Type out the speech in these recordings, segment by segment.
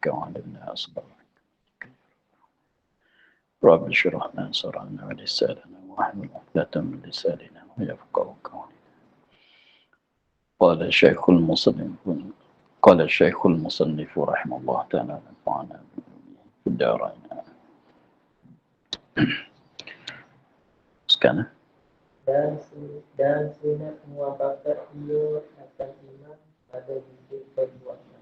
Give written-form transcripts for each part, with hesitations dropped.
فضلك وعلمنا أسرارك. رب اشرح لنا صدرنا ولساننا واحلل عقدة من لساننا يفقهوا قولنا. قال الشيخ المصنف رحمه الله تعالى نفعنا في الدارين. Sekarang dan sunat muafakat ia akan imam pada zikir perbuatan.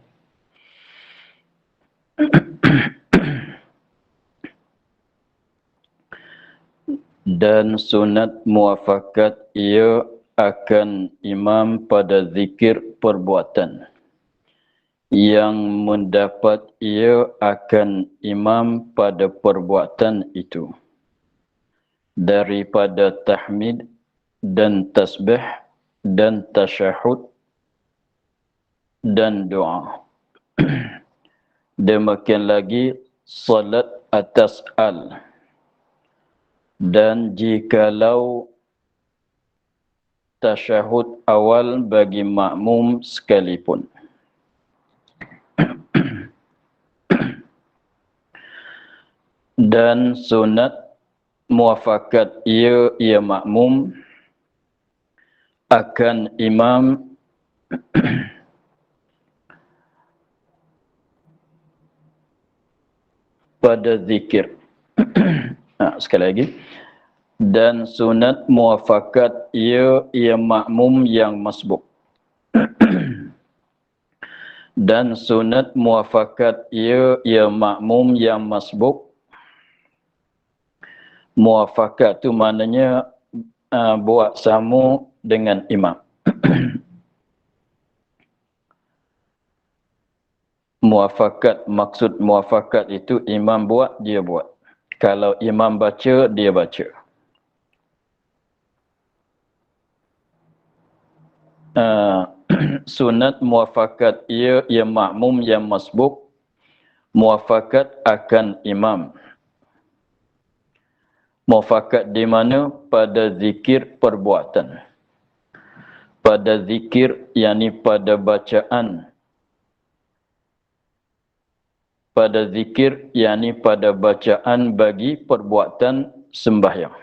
Dan sunat muafakat ia akan imam pada zikir perbuatan. Yang mendapat ia akan imam pada perbuatan itu. Daripada tahmid dan tasbih dan tasyahud dan doa. Demikian lagi salat atas al. Dan jikalau tasyahud awal bagi makmum sekalipun. Dan sunat muafakat ia makmum akan imam pada zikir. Sekali lagi. Dan sunat muafakat ia makmum yang masbuk. Dan sunat muafakat ia makmum yang masbuk. Muafakat tu maknanya buat sama dengan imam. Muafakat, maksud muafakat itu imam buat, dia buat. Kalau imam baca, dia baca. Sunat muafakat ia makmum yang masbuk. Muafakat akan imam. Muafakat di mana? Pada zikir perbuatan. Pada zikir, yakni pada bacaan. Pada zikir, yakni pada bacaan bagi perbuatan sembahyang.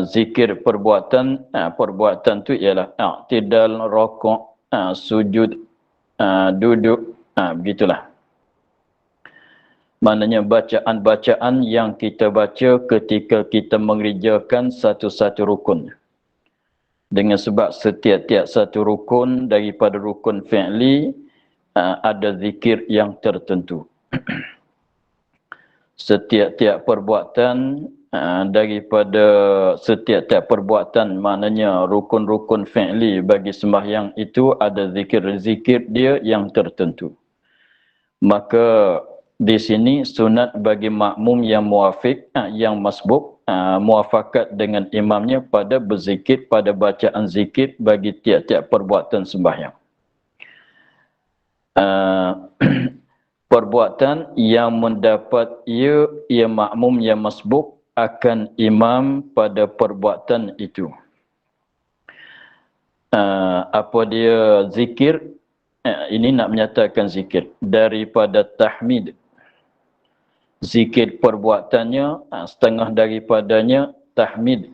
Zikir perbuatan, perbuatan tu ialah i'tidal, rokok, sujud, duduk, begitulah. Maknanya bacaan-bacaan yang kita baca ketika kita mengerjakan satu-satu rukun. Dengan sebab setiap-tiap satu rukun daripada rukun fi'li ada zikir yang tertentu. Setiap-tiap perbuatan daripada setiap-tiap perbuatan maknanya rukun-rukun fi'li bagi sembahyang itu ada zikir-zikir dia yang tertentu. Maka di sini sunat bagi makmum yang muafiq, yang masbuk, muafakat dengan imamnya pada berzikir, pada bacaan zikir bagi tiap-tiap perbuatan sembahyang. Perbuatan yang mendapat ia makmum yang masbuk akan imam pada perbuatan itu. Apa dia zikir? Ini nak menyatakan zikir daripada tahmid. Zikir perbuatannya setengah daripadanya tahmid.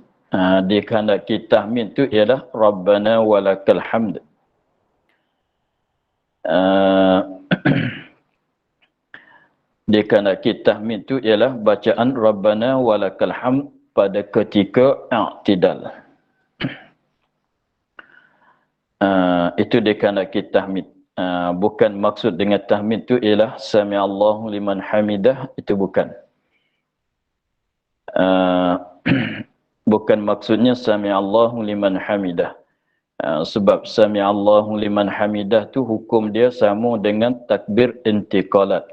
Dikehendaki tahmid itu ialah Rabbana walakal hamd. Dikehendaki tahmid itu ialah bacaan Rabbana walakal hamd pada ketika i'tidal. Itu dikehendaki tahmid. Bukan maksud dengan tahmid itu ialah sami'allahu liman hamidah, itu bukan. Bukan maksudnya sami'allahu liman hamidah. Sebab sami'allahu liman hamidah tu hukum dia sama dengan takbir intiqalat.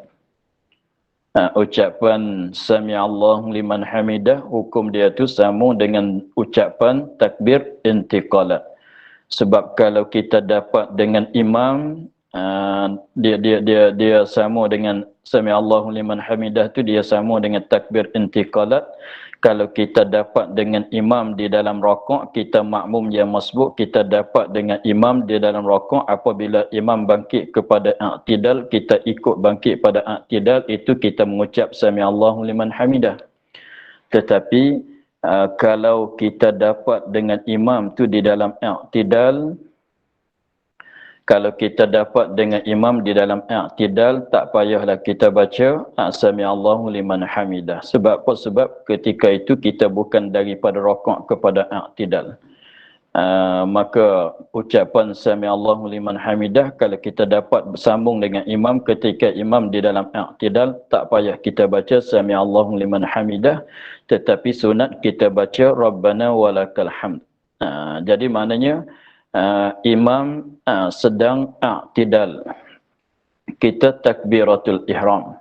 Ucapan sami'allahu liman hamidah hukum dia tu sama dengan ucapan takbir intiqalat. Sebab kalau kita dapat dengan imam dia sama dengan sami Allahu liman hamidah tu, dia sama dengan takbir intiqalat. Kalau kita dapat dengan imam di dalam rakaat, kita makmum yang masbuk, kita dapat dengan imam di dalam rakaat, apabila imam bangkit kepada i'tidal, kita ikut bangkit pada i'tidal, itu kita mengucap sami Allahu liman hamidah. Tetapi kalau kita dapat dengan imam tu di dalam i'tidal, kalau kita dapat dengan imam di dalam i'tidal, tak payahlah kita baca sami Allahu liman hamidah. Sebab apa? Sebab ketika itu kita bukan daripada rakaat kepada i'tidal. Maka ucapan sami Allahu liman hamidah, kalau kita dapat bersambung dengan imam ketika imam di dalam i'tidal, tak payah kita baca sami Allahu liman hamidah, tetapi sunat kita baca rabbana walakal hamd. Jadi maknanya imam sedang i'tidal, kita takbiratul ihram.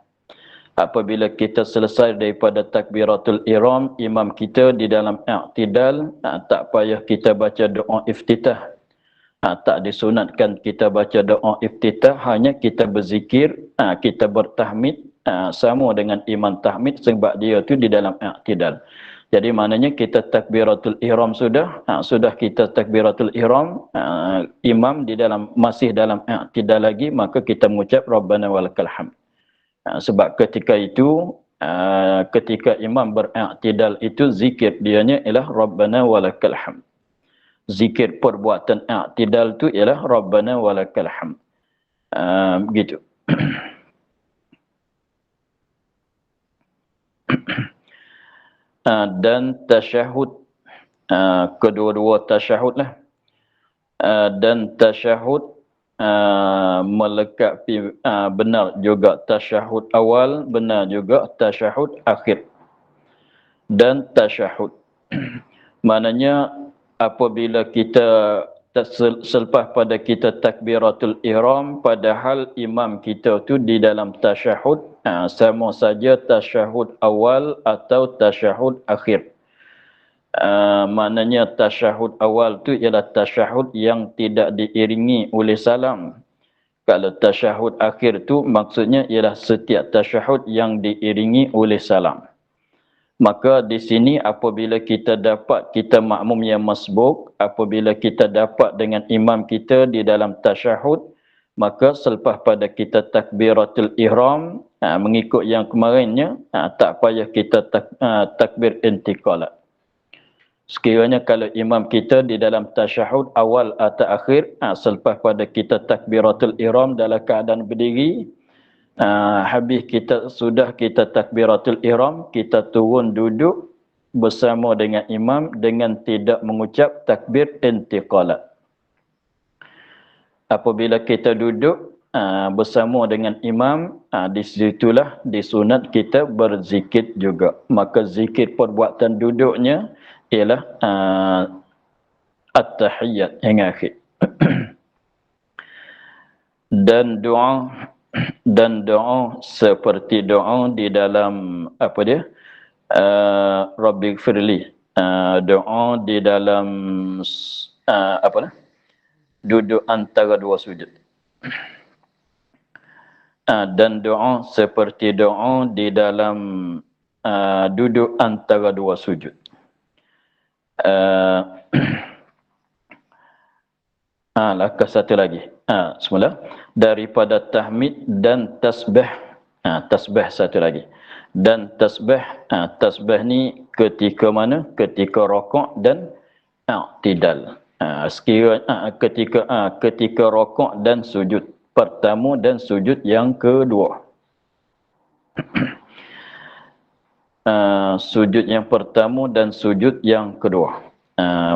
Apabila kita selesai daripada takbiratul ihram, imam kita di dalam i'tidal, tak payah kita baca doa iftitah. Tak disunatkan kita baca doa iftitah, hanya kita berzikir, kita bertahmid sama dengan imam tahmid, sebab dia tu di dalam i'tidal. Jadi maknanya kita takbiratul ihram sudah kita takbiratul ihram, imam di dalam masih dalam i'tidal lagi, maka kita mengucap rabbana walakal hamd. Sebab ketika itu ketika imam beri'tidal itu zikir dianya ialah rabbana walakal hamd. Zikir perbuatan i'tidal tu ialah rabbana walakal hamd. Begitu. Dan tasyahud, kedua-dua tasyahud lah. Dan tasyahud melengkapi benar juga tasyahud awal, benar juga tasyahud akhir. Dan tasyahud maknanya apabila kita selepas pada kita takbiratul ihram, padahal imam kita tu di dalam tasyahud, sama saja tasyahud awal atau tasyahud akhir. Maknanya tasyahud awal tu ialah tasyahud yang tidak diiringi oleh salam. Kalau tasyahud akhir tu maksudnya ialah setiap tasyahud yang diiringi oleh salam. Maka di sini apabila kita dapat, kita makmum yang masbuk, apabila kita dapat dengan imam kita di dalam tasyahud, maka selepas pada kita takbiratul ihram, mengikut yang kemarinnya, tak payah kita takbir intiqalat. Sekiranya kalau imam kita di dalam tasyahud awal atau akhir, selepas pada kita takbiratul ihram dalam keadaan berdiri, habis kita takbiratul ihram, kita turun duduk bersama dengan imam dengan tidak mengucap takbir intiqalat. Apabila kita duduk bersama dengan imam, di situlah disunat kita berzikir juga. Maka zikir perbuatan duduknya ialah at-tahiyyat hingga akhir. Dan doa seperti doa di dalam apa dia? Rabbighfirli. Doa di dalam apa? Duduk antara dua sujud. Dan doa seperti doa di dalam duduk antara dua sujud. Langkah satu lagi. Semula daripada tahmid dan tasbih. Tasbih satu lagi. Dan tasbih, tasbih ni ketika mana? Ketika rakaat dan i'tidal. Ketika rakaat dan sujud pertama dan sujud yang kedua. Sujud yang pertama dan sujud yang kedua.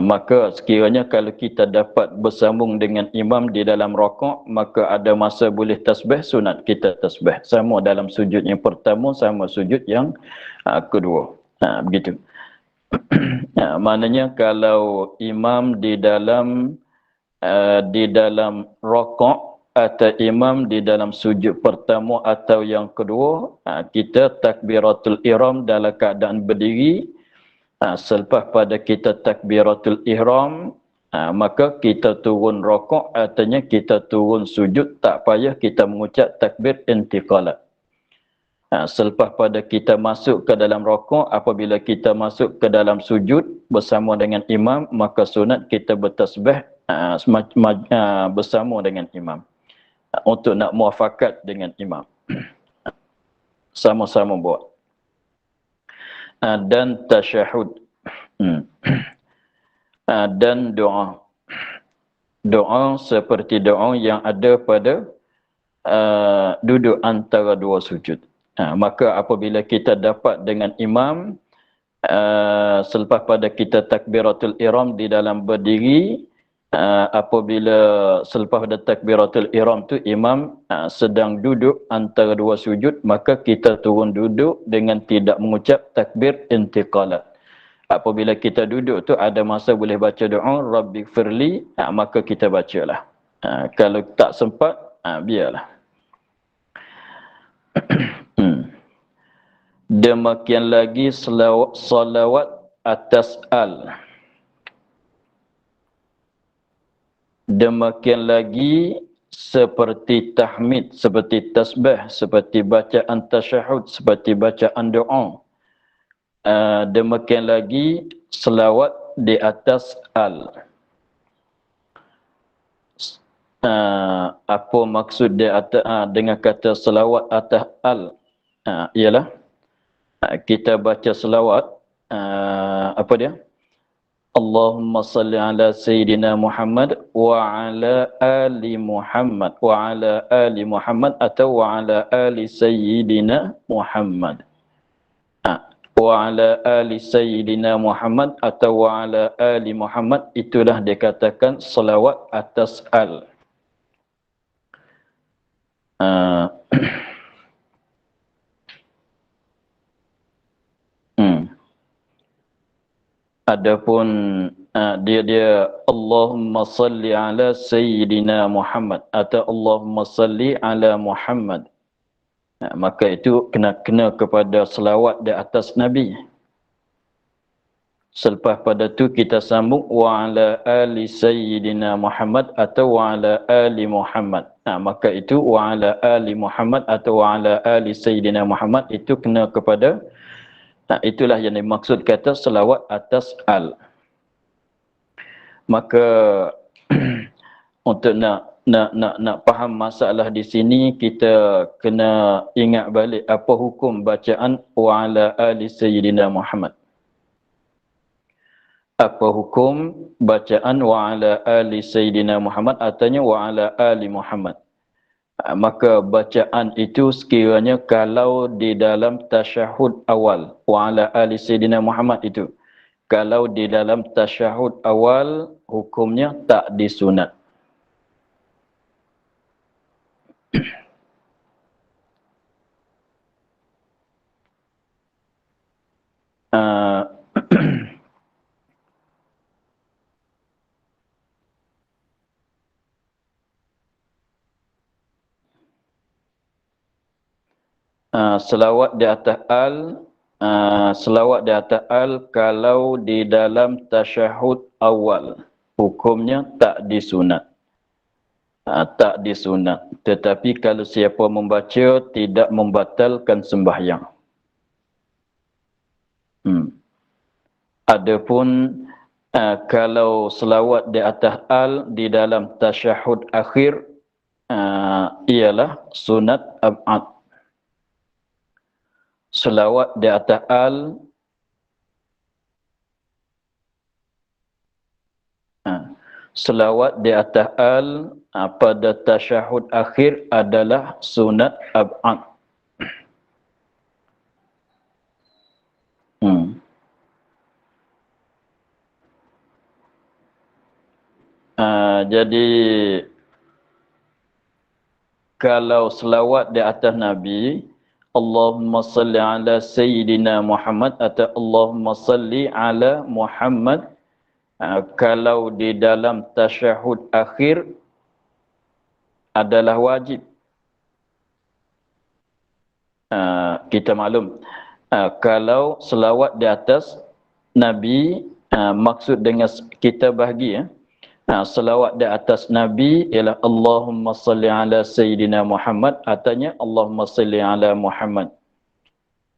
Maka sekiranya kalau kita dapat bersambung dengan imam di dalam rakaat, maka ada masa boleh tasbih, sunat kita tasbih. Sama dalam sujud yang pertama, sama sujud yang kedua. Begitu. Maknanya kalau imam di dalam rakaat atau imam di dalam sujud pertama atau yang kedua, kita takbiratul ihram dalam keadaan berdiri. Selepas pada kita takbiratul ihram, maka kita turun rokok, artinya kita turun sujud, tak payah kita mengucap takbir intiqalat. Selepas pada kita masuk ke dalam rokok, apabila kita masuk ke dalam sujud bersama dengan imam, maka sunat kita bertasbih bersama dengan imam untuk nak muafakat dengan imam. Sama-sama buat. Dan tasyahud. Dan doa. Doa seperti doa yang ada pada duduk antara dua sujud. Maka apabila kita dapat dengan imam, selepas pada kita takbiratul ihram di dalam berdiri, apabila selepas pada takbiratul ihram tu imam sedang duduk antara dua sujud, maka kita turun duduk dengan tidak mengucap takbir intiqalat. Apabila kita duduk tu ada masa boleh baca doa Rabbighfirli, maka kita bacalah. Kalau tak sempat, biarlah. Demikian lagi salawat atas al. Demikian lagi seperti tahmid, seperti tasbih, seperti bacaan tasyahud, seperti bacaan doa. Demikian lagi selawat di atas al. Apa maksud dia dengan kata selawat atas al? Ialah kita baca selawat, apa dia? Allahumma salli ala Sayyidina Muhammad wa ala ali Muhammad wa ala ali Muhammad atau wa ala ali Sayyidina Muhammad. Wa ala ali Sayyidina Muhammad atau wa ala ali Muhammad, itulah dikatakan selawat atas al. Adapun dia Allahumma salli ala Sayyidina Muhammad atau Allahumma salli ala Muhammad, maka itu kena kepada selawat di atas Nabi. Selepas pada tu kita sambung wa ala ali Sayyidina Muhammad atau wa ala ali Muhammad. Maka itu wa ala ali Muhammad atau wa ala ali Sayyidina Muhammad itu kena kepada, itulah yang dimaksud kata selawat atas al. Maka untuk nak faham masalah di sini, kita kena ingat balik apa hukum bacaan wa ala ali Sayyidina Muhammad. Apa hukum bacaan wa ala ali Sayyidina Muhammad, artinya wa ala ali Muhammad. Maka bacaan itu sekiranya kalau di dalam tasyahud awal wa ala ali Sayyidina Muhammad itu, kalau di dalam tasyahud awal hukumnya tak disunat. Selawat di atas al, selawat di atas al kalau di dalam tasyahud awal hukumnya tak disunat. Tak disunat. Tetapi kalau siapa membaca tidak membatalkan sembahyang. Adapun kalau selawat di atas al di dalam tasyahud akhir, ialah sunat ab'ad. Selawat di atas al selawat di atas al pada tasyahud akhir adalah sunat ab'ad. Jadi kalau selawat di atas Nabi, Allahumma salli ala Sayyidina Muhammad atau Allahumma salli ala Muhammad, kalau di dalam tasyahud akhir adalah wajib. Kita maklum, kalau selawat di atas Nabi, maksud dengan kita bahagi, Selawat di atas Nabi ialah Allahumma salli ala Sayyidina Muhammad, artinya Allahumma salli ala Muhammad.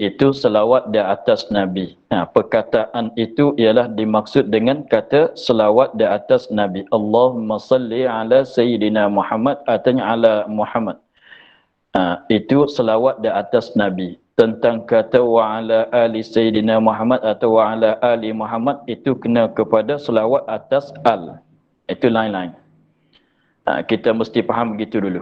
Itu selawat di atas Nabi. Perkataan itu ialah dimaksud dengan kata selawat di atas Nabi. Allahumma salli ala Sayyidina Muhammad, artinya ala Muhammad. Itu selawat di atas Nabi. Tentang kata wa ala ali Sayyidina Muhammad atau wa ala ali Muhammad, itu kena kepada selawat atas al. Itu lain-lain. Kita mesti faham begitu dulu.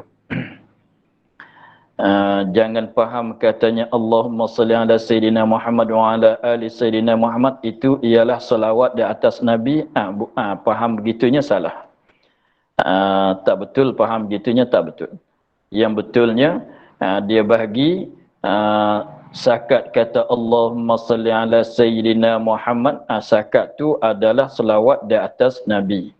Jangan faham katanya Allahumma salli ala Sayyidina Muhammad wa ala ali Sayyidina Muhammad itu ialah selawat di atas Nabi. Faham begitunya salah. Tak betul, faham begitunya tak betul. Yang betulnya dia bagi sakat kata Allahumma salli ala Sayyidina Muhammad, sakat tu adalah selawat di atas Nabi.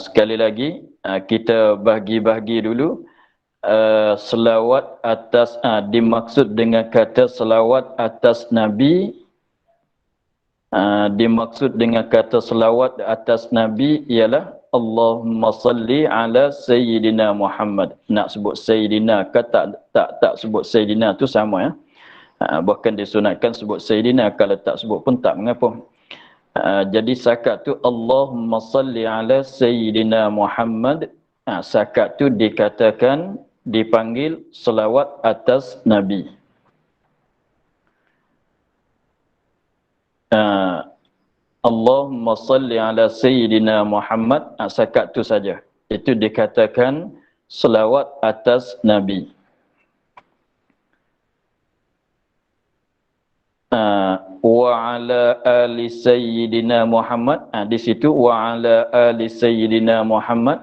Sekali lagi kita bahagi-bahagi dulu. Selawat atas dimaksud dengan kata selawat atas Nabi, dimaksud dengan kata selawat atas Nabi ialah Allahumma salli ala Sayyidina Muhammad. Nak sebut Sayyidina ke tak sebut Sayyidina tu sama ya. Bahkan disunatkan sebut Sayyidina, kalau tak sebut pun tak mengapa. Jadi sakat tu Allahumma salli ala Sayyidina Muhammad. Sakat tu dikatakan, dipanggil selawat atas Nabi. Allahumma salli ala Sayyidina Muhammad, sakat tu saja. Itu dikatakan selawat atas Nabi. Wa ala ali Sayyidina Muhammad, di situ wa ala ali Sayyidina Muhammad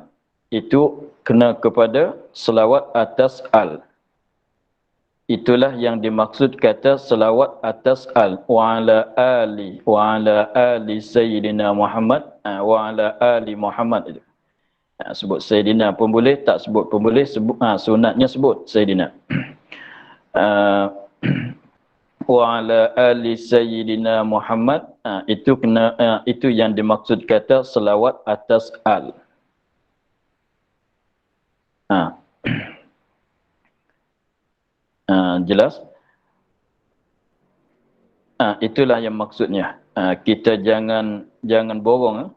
itu kena kepada selawat atas al. Itulah yang dimaksud kata selawat atas al. Wa ala ali Sayyidina Muhammad, wa ala ali Muhammad itu. Sebut Sayyidina pun boleh, tak sebut pun boleh, sebut sunatnya sebut Sayyidina. Wa ala ali Sayyidina Muhammad, itu kena, itu yang dimaksud kata selawat atas al. Jelas? Itulah yang maksudnya. Kita jangan borong.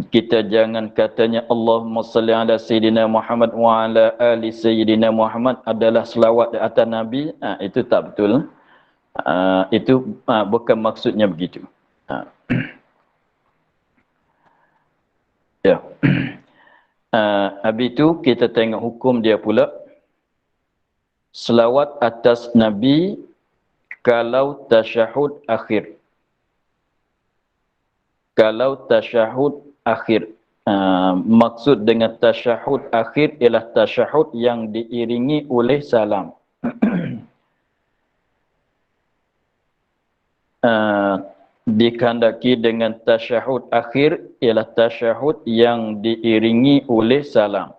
Kita jangan katanya Allahumma salli ala Sayyidina Muhammad wa ala ali Sayyidina Muhammad adalah selawat di atas Nabi. Itu tak betul. Itu bukan maksudnya begitu. Ya. Habis itu kita tengok hukum dia pula. Selawat atas Nabi kalau tasyahud akhir. Kalau tasyahud akhir. Maksud dengan tasyahud akhir ialah tasyahud yang diiringi oleh salam. Dikandaki dengan tasyahud akhir ialah tasyahud yang diiringi oleh salam.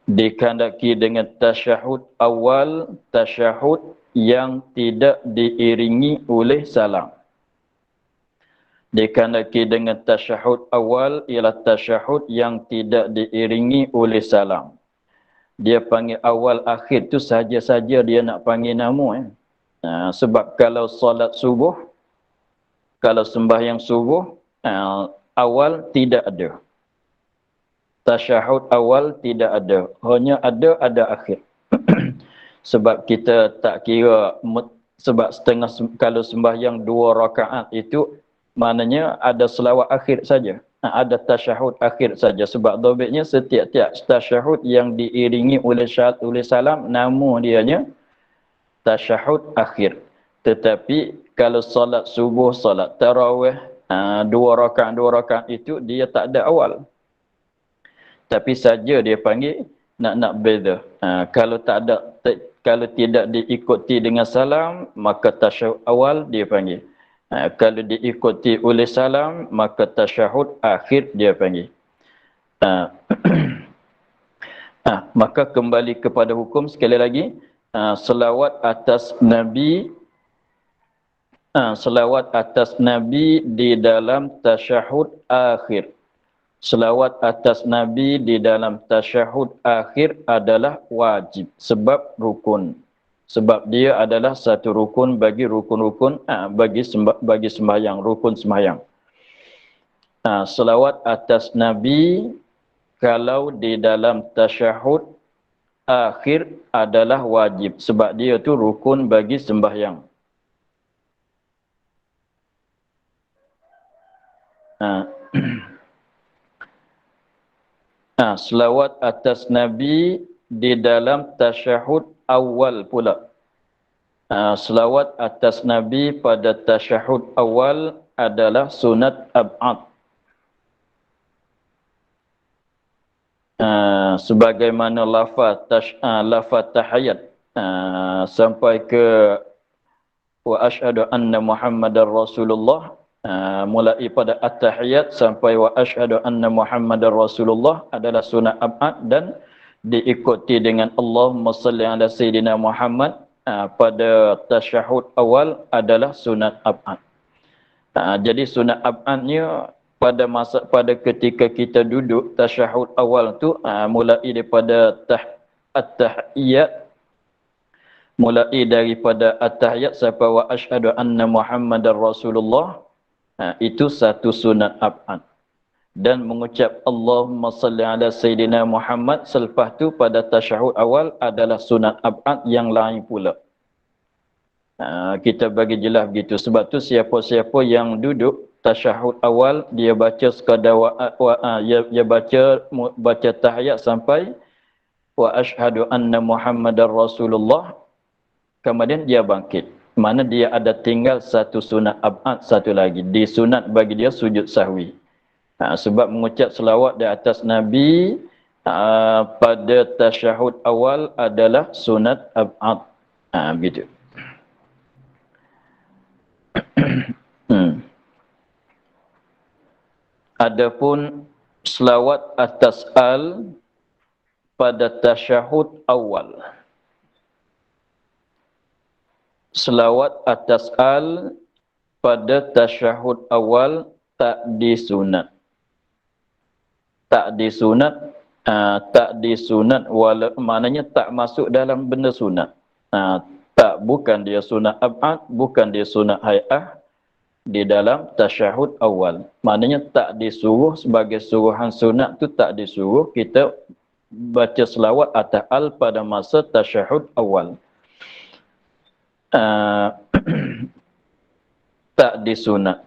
Dikandaki dengan tasyahud awal, tasyahud yang tidak diiringi oleh salam. Dikandaki dengan tasyahud awal ialah tasyahud yang tidak diiringi oleh salam. Dia panggil awal akhir tu saja-saja dia nak panggil nama. Sebab kalau solat subuh, kalau sembahyang subuh, awal tidak ada. Tasyahud awal tidak ada. Hanya ada akhir. Sebab kita tak kira, sebab setengah, kalau sembahyang 2 rakaat itu, maknanya ada selawat akhir saja. Ada tasyahud akhir saja. Sebab dobitnya setiap-tiap tasyahud yang diiringi oleh salam, nama dianya tasyahud akhir. Tetapi kalau solat subuh, solat tarawih, 2 rakaat itu dia tak ada awal. Tapi saja dia panggil nak beza. Kalau tak ada, kalau tidak diikuti dengan salam, maka tasyahud awal dia panggil. Kalau diikuti oleh salam, maka tasyahud akhir dia panggil. Maka kembali kepada hukum sekali lagi, selawat atas Nabi, selawat atas Nabi di dalam tasyahud akhir. Selawat atas Nabi di dalam tasyahud akhir adalah wajib sebab rukun. Sebab dia adalah satu rukun bagi rukun-rukun bagi sembahyang, rukun sembahyang. Selawat atas Nabi kalau di dalam tasyahud akhir adalah wajib sebab dia tu rukun bagi sembahyang. Selawat atas Nabi di dalam tasyahud awal pula. Selawat atas Nabi pada tasyahud awal adalah sunat ab'ad. Sebagaimana lafaz tahiyat sampai ke wa asyhadu anna Muhammadar Rasulullah, mulai pada at-tahiyat sampai wa asyhadu anna Muhammadar Rasulullah adalah sunat ab'ad dan diikuti dengan Allahumma salli ala sayyidina Muhammad pada tasyahud awal adalah sunat ab'ad. Jadi sunat ab'adnya pada ketika kita duduk tasyahud awal tu mulai daripada at-tahiyat, mulai daripada at-tahiyat sampai wa asyhadu anna Muhammadar Rasulullah, itu satu sunat ab'ad. Dan mengucap Allahumma salli ala sayyidina Muhammad selepas tu pada tasyahud awal adalah sunat ab'ad yang lain pula. Kita bagi jelas begitu. Sebab tu siapa-siapa yang duduk tasyahud awal, dia baca sekadar dia baca tahiyat sampai wa asyhadu anna Muhammadar Rasulullah, kemudian dia bangkit. Mana dia ada tinggal satu sunat ab'ad, satu lagi. Disunat bagi dia sujud sahwi. Sebab mengucap selawat di atas Nabi pada tasyahud awal adalah sunat ab'ad. Begitu. Adapun selawat atas al pada tasyahud awal. Selawat atas al pada tasyahud awal tak disunat. Tak disunat, maknanya tak masuk dalam benda sunat. Bukan dia sunat ab'ad, bukan dia sunat hay'ah di dalam tasyahud awal. Maknanya tak disuruh sebagai suruhan sunat tu, tak disuruh kita baca selawat atas al pada masa tasyahud awal. Tak disunat.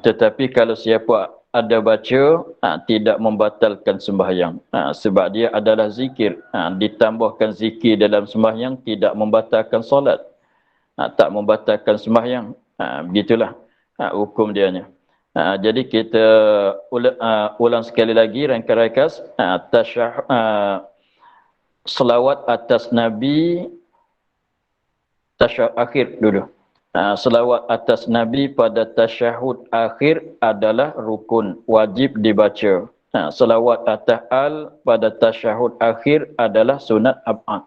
Tetapi kalau siapa ada baca, tidak membatalkan sembahyang. Sebab dia adalah zikir. Ditambahkan zikir dalam sembahyang tidak membatalkan solat. Tak membatalkan sembahyang. Begitulah hukum dianya. Jadi kita ulang sekali lagi rangka ringkas. Selawat atas Nabi tasyahud akhir dulu. Selawat atas Nabi pada tasyahud akhir adalah rukun, wajib dibaca. Selawat atas al pada tasyahud akhir adalah sunat ab'ad.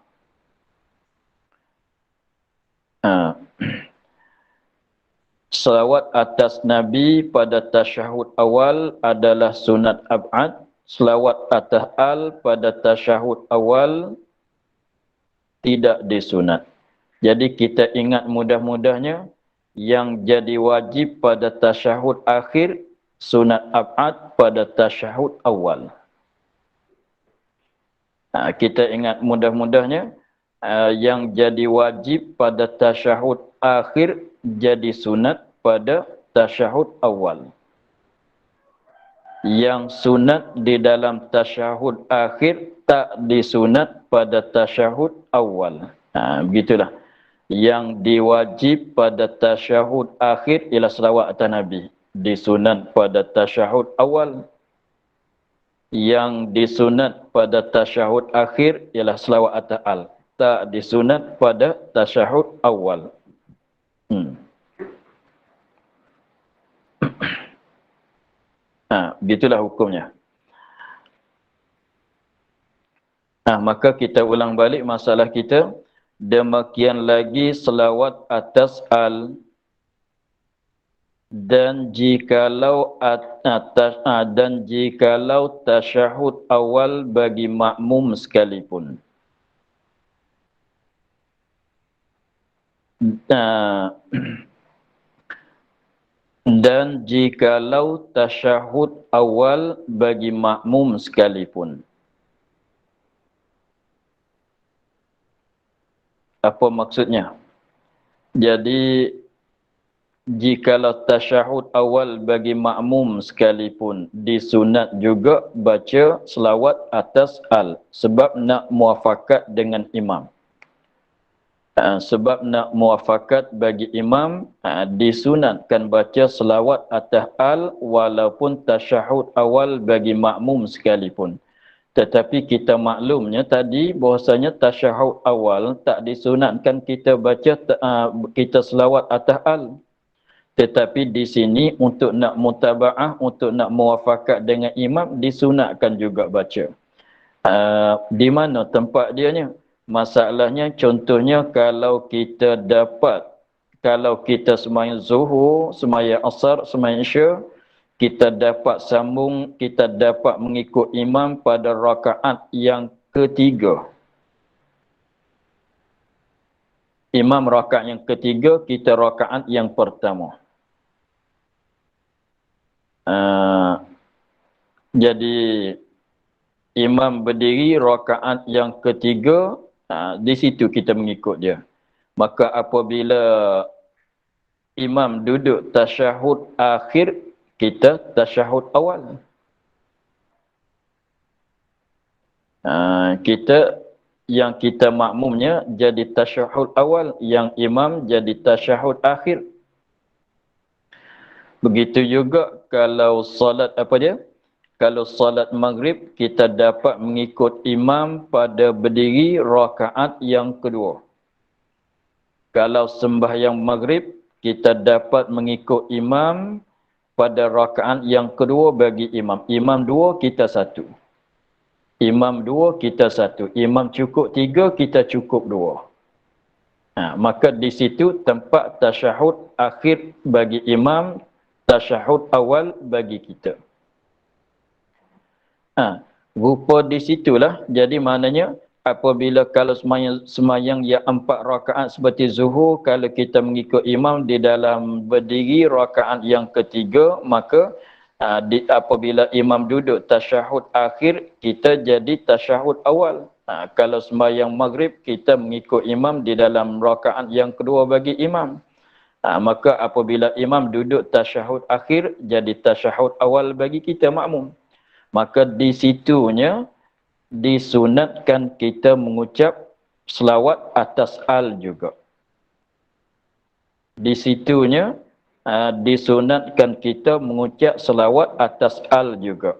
Selawat atas Nabi pada tasyahud awal adalah sunat ab'ad. Selawat atas al pada tasyahud awal tidak disunat. Jadi kita ingat mudah-mudahnya, yang jadi wajib pada tasyahud akhir, sunat ab'ad pada tasyahud awal. Kita ingat mudah-mudahnya, yang jadi wajib pada tasyahud akhir jadi sunat pada tasyahud awal. Yang sunat di dalam tasyahud akhir tak disunat pada tasyahud awal. Begitulah. Yang diwajib pada tasyahud akhir ialah selawat atas Nabi. Disunat pada tasyahud awal. Yang disunat pada tasyahud akhir ialah selawat atas al. Tak disunat pada tasyahud awal. Begitulah hukumnya. Maka kita ulang balik masalah kita. Demikian lagi selawat atas al, dan jikalau tasyahud awal bagi makmum sekalipun. Dan jikalau tasyahud awal bagi makmum sekalipun. Apa maksudnya? Jadi jikalau tasyahud awal bagi makmum sekalipun, disunat juga baca selawat atas al, sebab nak muafakat dengan imam. Sebab nak muafakat bagi imam, disunatkan baca selawat atas al walaupun tasyahud awal bagi makmum sekalipun. Tetapi kita maklumnya tadi bahwasanya tasyahud awal tak disunatkan kita baca kita selawat atas al. Tetapi di sini untuk nak mutabaah, untuk nak muafakat dengan imam, disunatkan juga baca. Di mana tempat dianya? Masalahnya contohnya kalau kita sembahyang zuhur, sembahyang asar, sembahyang isya, kita dapat sambung, kita dapat mengikut imam pada rakaat yang ketiga. Imam rakaat yang ketiga, kita rakaat yang pertama. Jadi imam berdiri rakaat yang ketiga, di situ kita mengikut dia. Maka apabila imam duduk tasyahud akhir, kita tasyahud awal. Kita makmumnya jadi tasyahud awal, yang imam jadi tasyahud akhir. Begitu juga kalau solat kalau solat maghrib, kita dapat mengikut imam pada berdiri rakaat yang kedua. Kalau sembahyang maghrib, kita dapat mengikut imam pada rakaat yang kedua bagi imam. Imam dua, kita satu. Imam dua, kita satu. Imam cukup tiga, kita cukup dua. Maka di situ tempat tasyahud akhir bagi imam, tasyahud awal bagi kita. Rupa di situlah. Jadi maknanya apabila kalau semayang yang 4 rakaat seperti zuhur, kalau kita mengikut imam di dalam berdiri rakaat yang ketiga, maka apabila imam duduk tasyahud akhir, kita jadi tasyahud awal. Kalau sembahyang maghrib, kita mengikut imam di dalam rakaat yang kedua bagi imam. Maka apabila imam duduk tasyahud akhir, jadi tasyahud awal bagi kita makmum. Maka di situnya disunatkan kita mengucap selawat atas al juga. Di situnya disunatkan kita mengucap selawat atas al juga.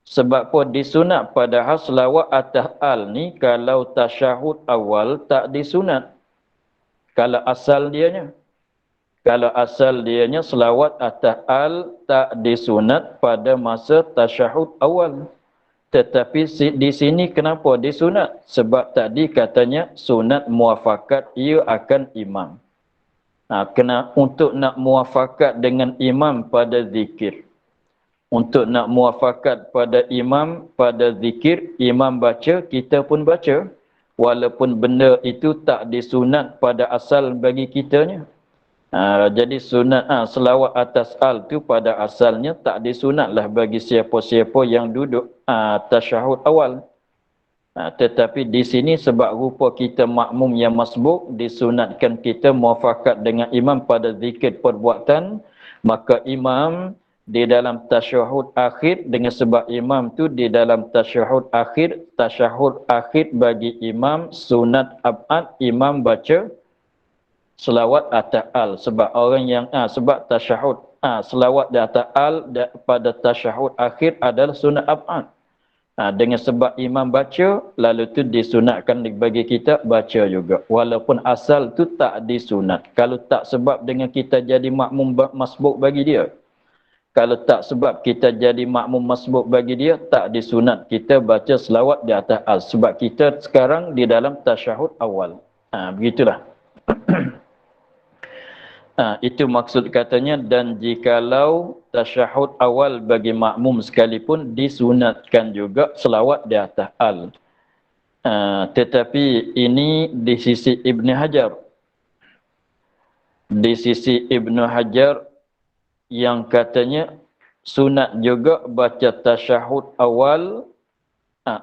Sebab apa disunat? Padahal selawat atas al ni kalau tasyahud awal tak disunat. Kalau asal dianya. Kalau asal dianya selawat atas al tak disunat pada masa tasyahud awal. Tetapi di sini kenapa disunat? Sebab tadi katanya sunat muafakat ia akan imam. Untuk nak muafakat dengan imam pada zikir. Untuk nak muafakat pada imam pada zikir, imam baca, kita pun baca. Walaupun benda itu tak disunat pada asal bagi kitanya. Jadi sunat selawat atas al tu pada asalnya tak disunatlah bagi siapa-siapa yang duduk tasyahud awal. Tetapi di sini sebab rupa kita makmum yang masbuk, disunatkan kita muafakat dengan imam pada zikir perbuatan, maka imam di dalam tasyahud akhir, dengan sebab imam tu di dalam tasyahud akhir bagi imam sunat abad, imam baca selawat atas al. Sebab orang yang sebab tasyahud selawat di atas al pada tasyahud akhir adalah sunat abad. Dengan sebab imam baca, lalu tu disunatkan bagi kita baca juga. Walaupun asal tu tak disunat. Kalau tak sebab dengan kita jadi makmum masbuk bagi dia. Kalau tak sebab kita jadi makmum masbuk bagi dia, tak disunat kita baca selawat di atas al. Sebab kita sekarang di dalam tasyahud awal. Begitulah. Itu maksud katanya, dan jikalau tasyahud awal bagi makmum sekalipun disunatkan juga selawat di atas al. Tetapi ini di sisi Ibn Hajar. Di sisi Ibn Hajar yang katanya sunat juga baca tasyahud awal,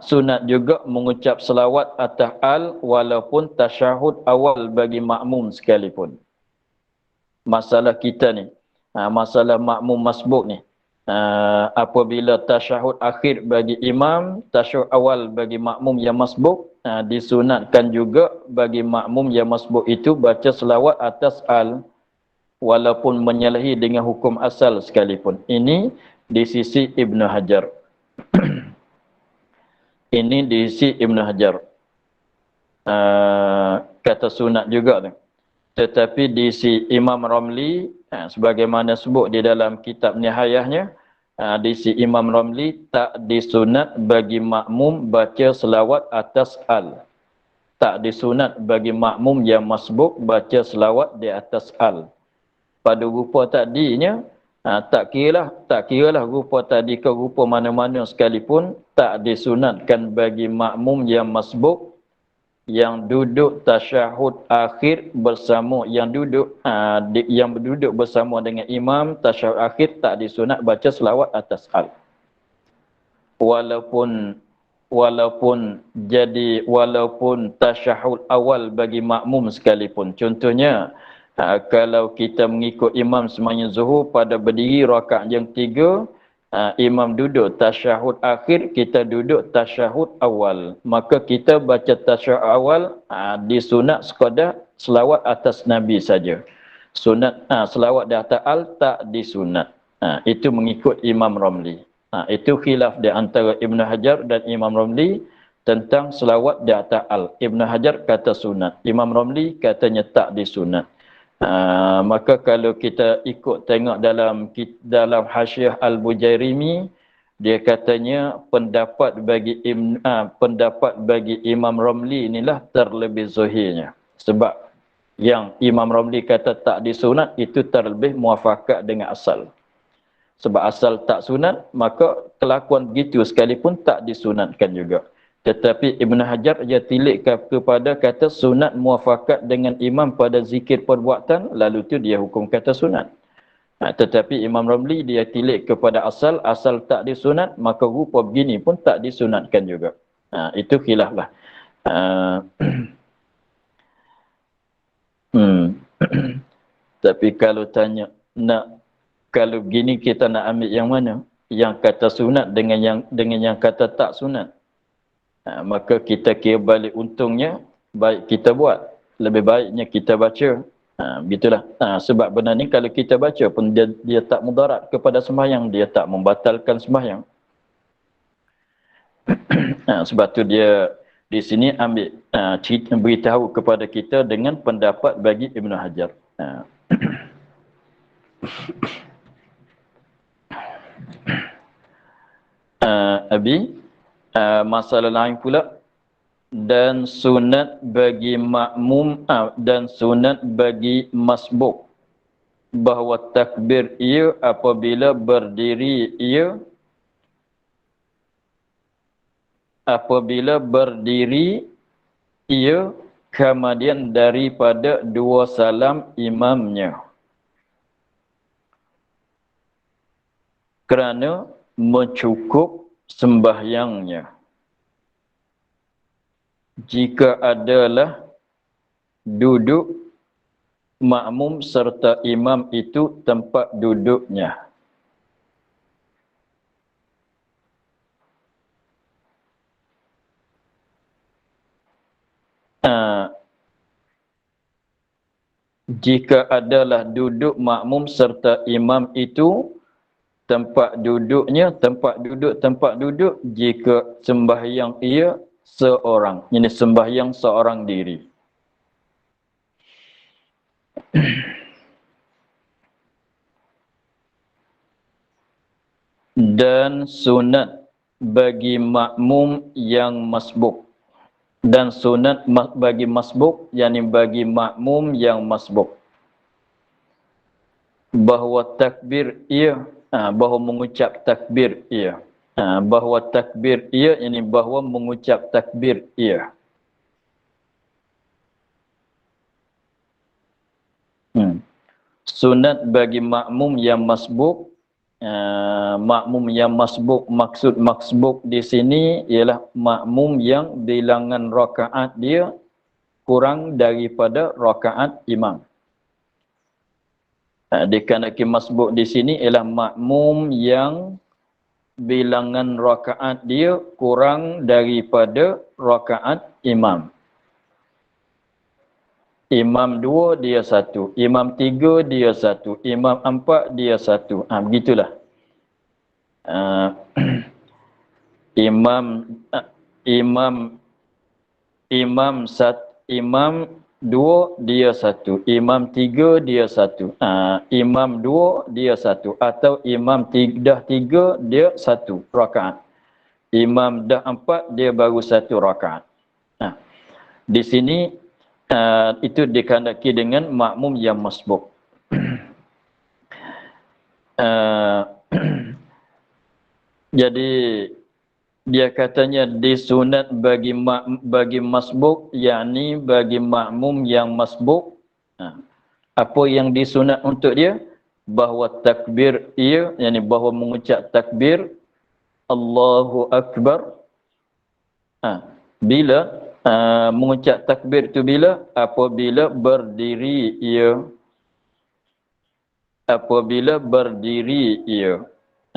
sunat juga mengucap selawat atas al walaupun tasyahud awal bagi makmum sekalipun. Masalah kita ni, masalah makmum masbuk ni, apabila tasyahud akhir bagi imam, tasyahud awal bagi makmum yang masbuk, disunatkan juga bagi makmum yang masbuk itu baca selawat atas al walaupun menyalahi dengan hukum asal sekalipun. Ini di sisi Ibn Hajar. Ini di sisi Ibn Hajar. Kata sunat juga tu. Tetapi di sisi Imam Ramli, sebagaimana sebut di dalam kitab Nihayahnya, di sisi Imam Ramli tak disunat bagi makmum baca selawat atas al. Tak disunat bagi makmum yang masbuk baca selawat di atas al. Pada rupa tadinya, tak kiralah rupa tadi ke rupa mana-mana sekalipun, tak disunatkan bagi makmum yang masbuk yang duduk tasyahud akhir bersama yang duduk bersama dengan imam tasyahud akhir, tak disunat baca selawat atas al. Walaupun tasyahud awal bagi makmum sekalipun. Contohnya, kalau kita mengikut imam sembahyang zuhur pada berdiri rakaat yang 3, imam duduk tasyahud akhir, kita duduk tasyahud awal. Maka kita baca tasyahud awal, disunat sekadar selawat atas Nabi saja. Sunat selawat di atas al tak disunat. Itu mengikut Imam Ramli. Itu khilaf di antara Ibn Hajar dan Imam Ramli tentang selawat di atas al. Ibn Hajar kata sunat, Imam Ramli katanya tak disunat. Maka kalau kita ikut tengok dalam Hasyiah Al-Bujairimi, dia katanya pendapat bagi Imam Ramli inilah terlebih zahirnya. Sebab yang Imam Ramli kata tak disunat itu terlebih muafakat dengan asal. Sebab asal tak sunat, maka kelakuan begitu sekalipun tak disunatkan juga. Tetapi Ibn Hajar dia tilik kepada kata sunat muafakat dengan imam pada zikir perbuatan, lalu tu dia hukum kata sunat. Tetapi Imam Ramli dia tilik kepada asal tak disunat, maka rupa begini pun tak disunatkan juga. Itu khilaf lah. Tapi kalau tanya, kalau begini kita nak ambil yang mana? Yang kata sunat dengan yang kata tak sunat. Maka kita kira balik untungnya, baik kita buat. Lebih baiknya kita baca. Begitulah. Sebab benar ni kalau kita baca pun dia tak mudarat kepada sembahyang, dia tak membatalkan sembahyang. Sebab tu dia di sini ambil beritahu kepada kita dengan pendapat bagi Ibn Hajar. Masalah lain pula, dan sunat bagi makmum dan sunat bagi masbuk, bahawa takbir ia apabila berdiri ia kemudian daripada dua salam imamnya, kerana mencukup sembahyangnya. Jika adalah duduk makmum serta imam itu tempat duduknya. Jika adalah duduk makmum serta imam itu tempat duduk jika sembahyang ia seorang. Ini sembahyang seorang diri. dan sunat bagi makmum yang masbuk, dan sunat bagi masbuk, yakni bagi makmum yang masbuk, bahawa takbir ia, bahawa mengucap takbir ia, bahawa takbir ia, yakni bahawa mengucap takbir ia. Sunat bagi makmum yang masbuk. Makmum yang masbuk, maksud masbuk di sini ialah makmum yang bilangan rakaat dia kurang daripada rakaat imam. Dikarenakan masbuk di sini ialah makmum yang bilangan rakaat dia kurang daripada rakaat imam. Imam 2 dia 1, imam 3 dia 1, imam 4 dia 1. Begitulah. Imam imam 2 dia 1, imam 3 dia 1. Imam 2 dia 1 atau imam dah 3 dia 1 rakaat. Imam dah 4 dia baru 1 rakaat. Di sini itu dikehendaki dengan makmum yang masbuk. Jadi dia katanya disunat bagi masbuk, yakni bagi makmum yang masbuk. Apa yang disunat untuk dia? Bahawa takbir ia, yakni bahawa mengucap takbir Allahu Akbar. Bila mengucap takbir itu bila? Apabila berdiri ia. Apabila berdiri ia.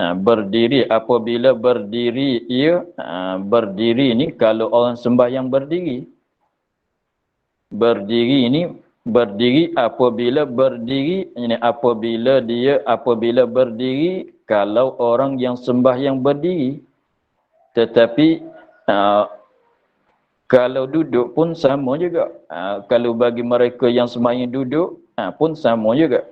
Berdiri, apabila berdiri ia. Berdiri ni kalau orang sembahyang berdiri. Berdiri ni, berdiri apabila berdiri. Ini apabila berdiri kalau orang yang sembahyang berdiri. Tetapi kalau duduk pun sama juga. Kalau bagi mereka yang sembahyang duduk pun sama juga.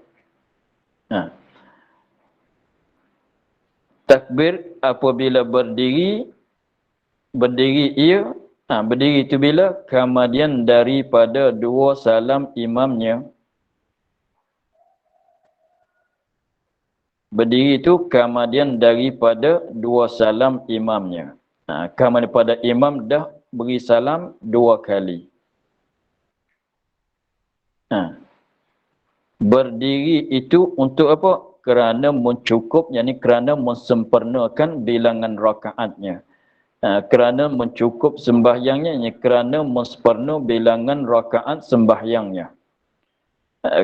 Takbir apabila berdiri ia, berdiri itu bila? Kemudian daripada 2 salam imamnya. Berdiri itu kemudian daripada 2 salam imamnya. Kemudian pada imam dah beri salam 2 kali. Berdiri itu untuk apa? Kerana mencukup, yakni kerana mensempurnakan bilangan rakaatnya. Kerana mencukup sembahyangnya, yakni kerana mensempurna bilangan rakaat sembahyangnya.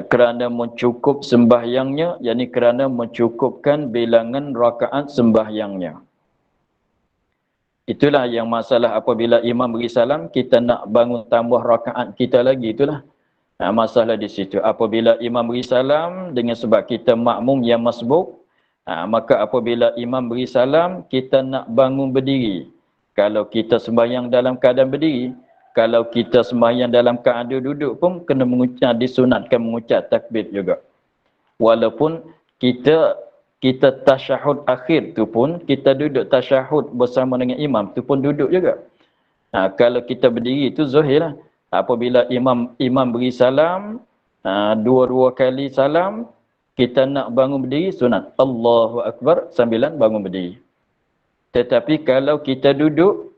Kerana mencukup sembahyangnya, yakni kerana mencukupkan bilangan rakaat sembahyangnya. Itulah yang masalah apabila imam beri salam, kita nak bangun tambah rakaat kita lagi, itulah masalah di situ. Apabila imam beri salam dengan sebab kita makmum yang masbuk, maka apabila imam beri salam, kita nak bangun berdiri. Kalau kita sembahyang dalam keadaan berdiri, kalau kita sembahyang dalam keadaan duduk pun kena disunatkan mengucap takbir juga. Walaupun kita tasyahud akhir tu pun, kita duduk tasyahud bersama dengan imam tu pun duduk juga. Kalau kita berdiri tu zahir lah. Apabila imam beri salam, 2 kali salam, kita nak bangun berdiri sunat Allahu Akbar sambilan bangun berdiri. Tetapi kalau kita duduk,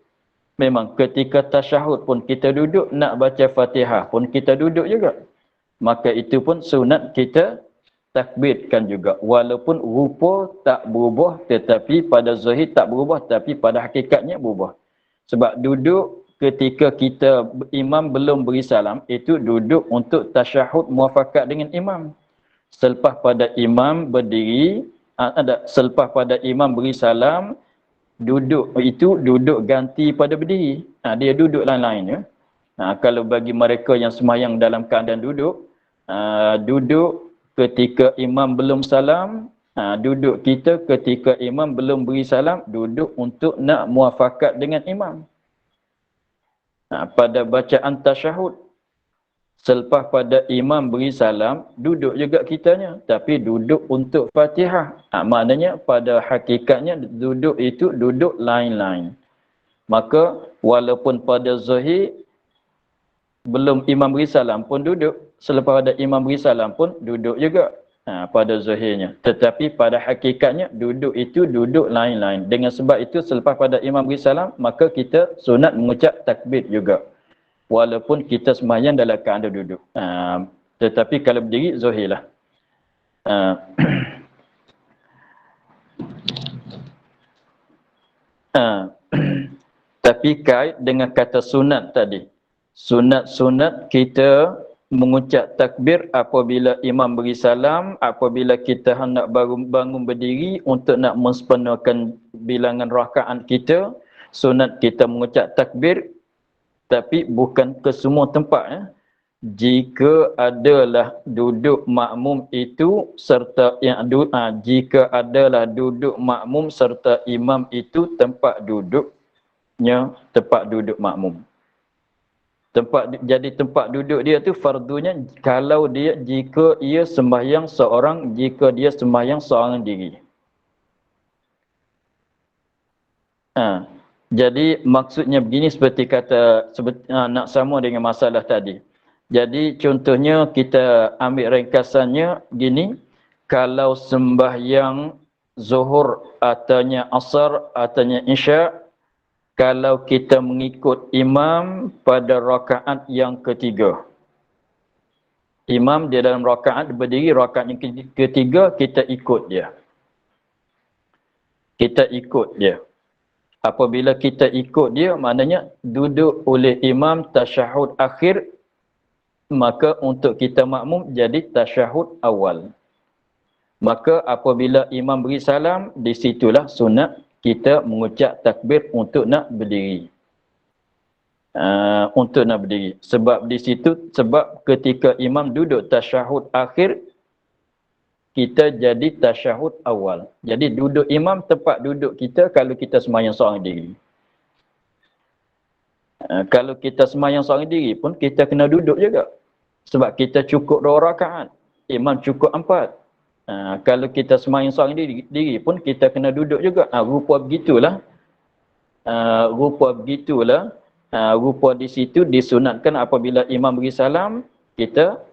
memang ketika tasyahud pun kita duduk, nak baca Fatihah pun kita duduk juga. Maka itu pun sunat kita takbirkan juga. Walaupun rupa tak berubah, tetapi pada zahir tak berubah, tapi pada hakikatnya berubah. Sebab duduk ketika imam belum beri salam, itu duduk untuk tasyahud muafakat dengan imam. Selepas pada imam berdiri, selepas pada imam beri salam, duduk itu duduk ganti pada berdiri. Dia duduk lain-lain ya. Kalau bagi mereka yang sembahyang dalam keadaan duduk, duduk ketika imam belum salam, duduk kita ketika imam belum beri salam, duduk untuk nak muafakat dengan imam. Pada bacaan tasyahud. Selepas pada imam beri salam, duduk juga kitanya. Tapi duduk untuk Fatihah. Maknanya pada hakikatnya duduk itu duduk lain-lain. Maka walaupun pada zahir, belum imam beri salam pun duduk. Selepas pada imam beri salam pun duduk juga. Pada zahirnya. Tetapi pada hakikatnya duduk itu duduk lain-lain. Dengan sebab itu selepas pada imam beri salam, maka kita sunat mengucap takbir juga. Walaupun kita sembahyang dalam keadaan duduk. Tetapi kalau berdiri, zahirlah. Tapi kait dengan kata sunat tadi. Sunat-sunat kita mengucap takbir apabila imam beri salam, apabila kita hendak bangun berdiri untuk nak mensempurnakan bilangan rakaat kita, sunat kita mengucap takbir. Tapi bukan ke semua tempat. Jika adalah duduk makmum itu serta jika adalah duduk makmum serta imam itu tempat duduknya tempat duduk makmum. Jadi tempat duduk dia tu fardunya kalau dia jika dia sembahyang seorang diri. Jadi maksudnya begini seperti kata nak sama dengan masalah tadi. Jadi contohnya kita ambil ringkasannya gini, kalau sembahyang zuhur ataunya asar ataunya isya, kalau kita mengikut imam pada rakaat yang ketiga. Imam dia dalam rakaat berdiri, rakaat yang ketiga kita ikut dia. Kita ikut dia. Apabila kita ikut dia, maknanya duduk oleh imam tasyahud akhir, maka untuk kita makmum jadi tasyahud awal. Maka apabila imam beri salam, di situlah sunat kita mengucap takbir untuk nak berdiri. Untuk nak berdiri. Sebab di situ, sebab ketika imam duduk tasyahud akhir, kita jadi tasyahud awal. Jadi duduk imam tempat duduk kita kalau kita sembahyang seorang diri. Kalau kita sembahyang seorang diri pun kita kena duduk juga. Sebab kita cukup 2 rakaat. Imam cukup 4. Kalau kita sembahyang seorang diri pun kita kena duduk juga. Rupa begitulah. Rupa di situ disunatkan apabila imam beri salam, kita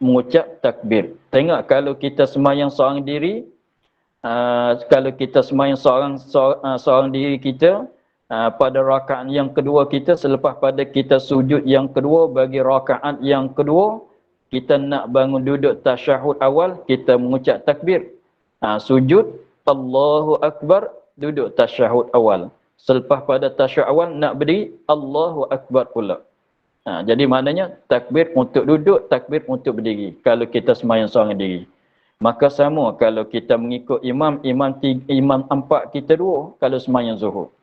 mengucap takbir. Tengok kalau kita sembahyang seorang diri, kalau kita sembahyang seorang diri kita, pada rakaat yang kedua kita, selepas pada kita sujud yang kedua bagi rakaat yang kedua, kita nak bangun duduk tasyahud awal, kita mengucap takbir. Sujud, Allahu Akbar, duduk tasyahud awal. Selepas pada tasyahud awal nak berdiri, Allahu Akbar pula. Jadi maknanya takbir untuk duduk, takbir untuk berdiri. Kalau kita sembahyang seorang diri. Maka sama kalau kita mengikut imam 4 kita 2 kalau sembahyang zuhur.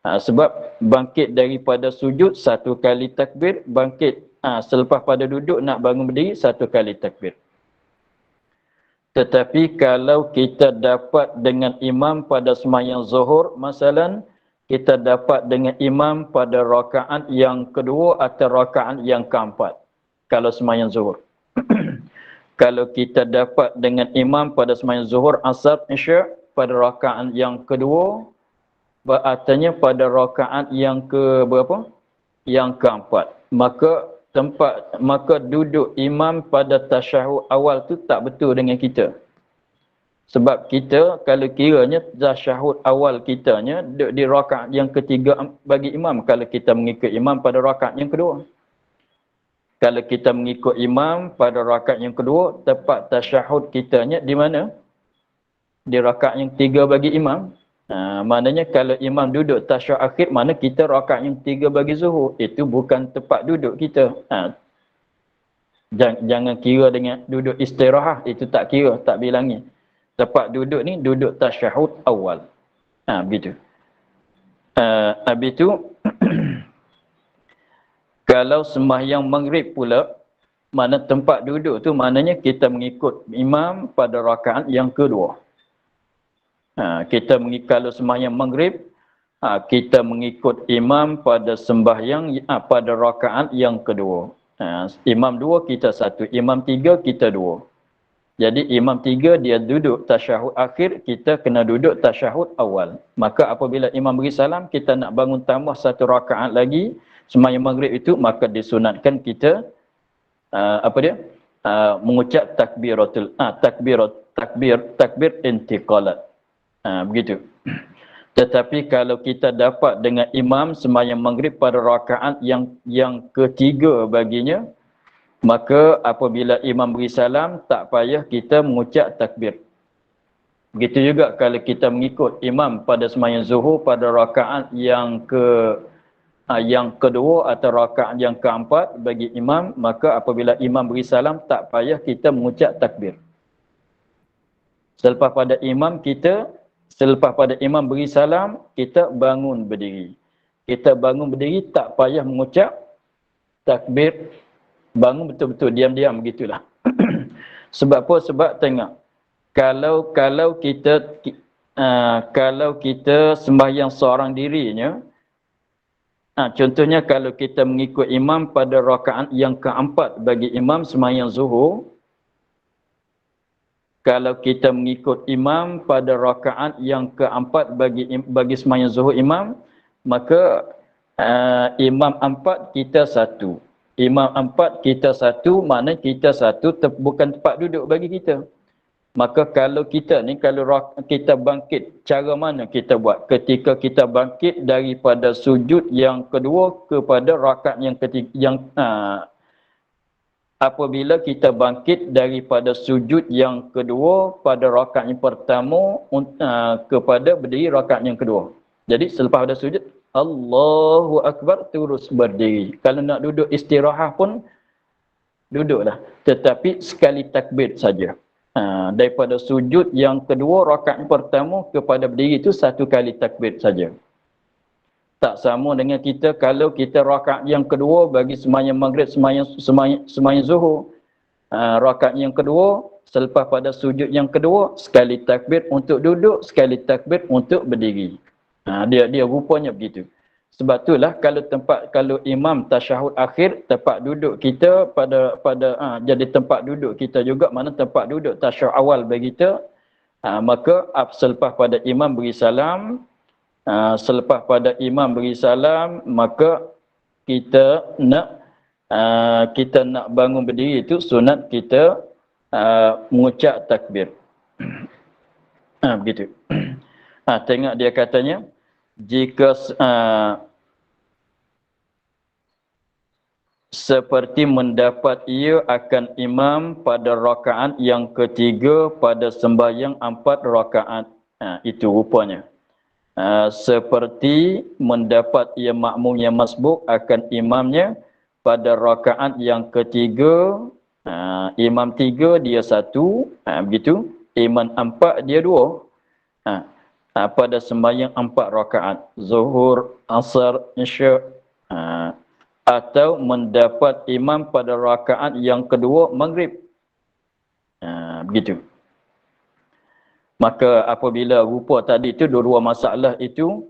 Sebab bangkit daripada sujud 1 kali takbir, bangkit selepas pada duduk nak bangun berdiri 1 kali takbir. Tetapi kalau kita dapat dengan imam pada sembahyang zuhur, masalan, kita dapat dengan imam pada rakaat yang kedua atau rakaat yang keempat. Kalau sembahyang zuhur. Kalau kita dapat dengan imam pada sembahyang zuhur, asar, isya pada rakaat yang kedua, artinya pada rakaat yang ke berapa? Yang keempat. Maka duduk imam pada tasyahud awal tu tak betul dengan kita. Sebab kita kalau kiranya tasyahud awal kitanya di rakaat yang ketiga bagi imam, kalau kita mengikut imam pada rakaat yang kedua. Kalau kita mengikut imam pada rakaat yang kedua, tepat tasyahud kitanya di mana? Di rakaat yang 3 bagi imam. Maknanya kalau imam duduk tasyahud akhir, mana kita rakaat yang 3 bagi zuhur. Itu bukan tempat duduk kita. Jangan kira dengan duduk istirahat, itu tak kira, tak bilangi. Tempat duduk ni duduk tasyahud awal. Begitu. Habis tu kalau sembahyang maghrib pula, mana tempat duduk tu maknanya kita mengikut imam pada rakaat yang kedua. Kalau sembahyang maghrib, kita mengikut imam pada sembahyang pada rakaat yang kedua. Imam 2 kita 1, imam 3 kita 2. Jadi imam 3 dia duduk tasyahud akhir, kita kena duduk tasyahud awal. Maka apabila imam beri salam, kita nak bangun tambah 1 rakaat lagi sembahyang maghrib itu, maka disunatkan kita mengucap takbir intiqalat. Begitu. Tetapi kalau kita dapat dengan imam sembahyang maghrib pada rakaat yang ketiga baginya, maka apabila imam beri salam, tak payah kita mengucap takbir. Begitu juga kalau kita mengikut imam pada sembahyang zuhur pada rakaat yang kedua atau rakaat yang keempat bagi imam, maka apabila imam beri salam, tak payah kita mengucap takbir. Selepas pada imam beri salam, kita bangun berdiri. Kita bangun berdiri, tak payah mengucap takbir. Bangun betul-betul diam-diam begitulah. Sebab apa? Sebab tengok, kalau kita sembahyang seorang dirinya, contohnya kalau kita mengikut imam pada rakaat yang keempat bagi imam sembahyang zuhur, kalau kita mengikut imam pada rakaat yang keempat bagi sembahyang zuhur imam, maka imam 4 kita 1. Imam 4 kita 1, maknanya kita 1 bukan tempat duduk bagi kita. Maka kalau kita bangkit, cara mana kita buat? Ketika kita bangkit daripada sujud yang kedua kepada rakaat yang ketiga, apabila kita bangkit daripada sujud yang kedua pada rakaat yang pertama kepada berdiri rakaat yang kedua. Jadi selepas ada sujud, Allahu Akbar, terus berdiri. Kalau nak duduk istirahat pun duduklah. Tetapi sekali takbir saja. Daripada sujud yang kedua rakaat pertama kepada berdiri itu 1 kali takbir saja. Tak sama dengan kita kalau kita rakaat yang kedua bagi sembahyang maghrib, sembahyang zuhur. Rakaat yang kedua selepas pada sujud yang kedua, sekali takbir untuk duduk, sekali takbir untuk berdiri. Dia rupanya begitu. Sebab itulah kalau imam tasyahud akhir, tempat duduk kita jadi tempat duduk kita juga, mana tempat duduk tasyahud awal bagi kita, maka selepas pada imam beri salam, maka kita nak bangun berdiri itu sunat kita mengucap takbir. Begitu. Tengok dia katanya, jika seperti mendapat ia akan imam pada rakaat yang ketiga pada sembahyang 4 rakaat. Itu rupanya. Seperti mendapat ia makmum yang masbuk akan imamnya pada rakaat yang ketiga, imam 3 dia 1, begitu. Imam 4 dia 2. Pada sembahyang 4 rakaat zuhur, asar, isya, atau mendapat imam pada rakaat yang kedua maghrib. Begitu. Maka apabila rupa tadi itu dua-dua masalah itu,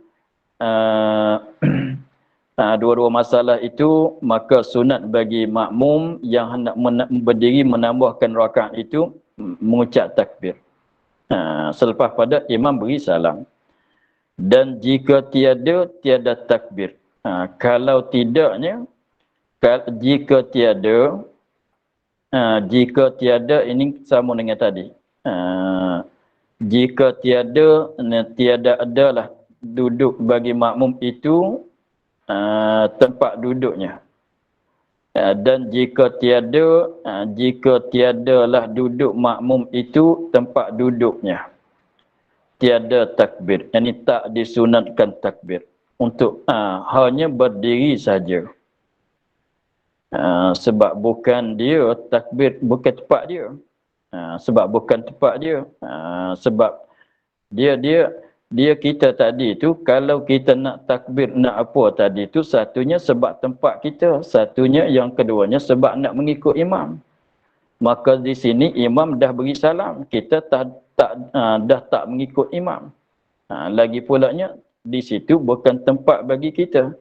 maka sunat bagi makmum yang hendak berdiri menambahkan rakaat itu mengucap takbir selepas pada imam beri salam. Dan jika tiada takbir. Kalau tidaknya, jika tiada ini sama dengan tadi. Jika tiada adalah duduk bagi makmum itu tempat duduknya. Dan jika tiadalah duduk makmum itu tempat duduknya, tiada takbir. Ini tak disunatkan takbir. Untuk hanya berdiri saja. Sebab bukan dia takbir, bukan tempat dia. Sebab bukan tempat dia. Sebab dia kita tadi tu, kalau kita nak takbir, nak apa tadi tu, satunya sebab tempat kita, satunya yang keduanya sebab nak mengikut imam. Maka di sini imam dah beri salam, kita dah tak mengikut imam. Lagi pulanya di situ bukan tempat bagi kita.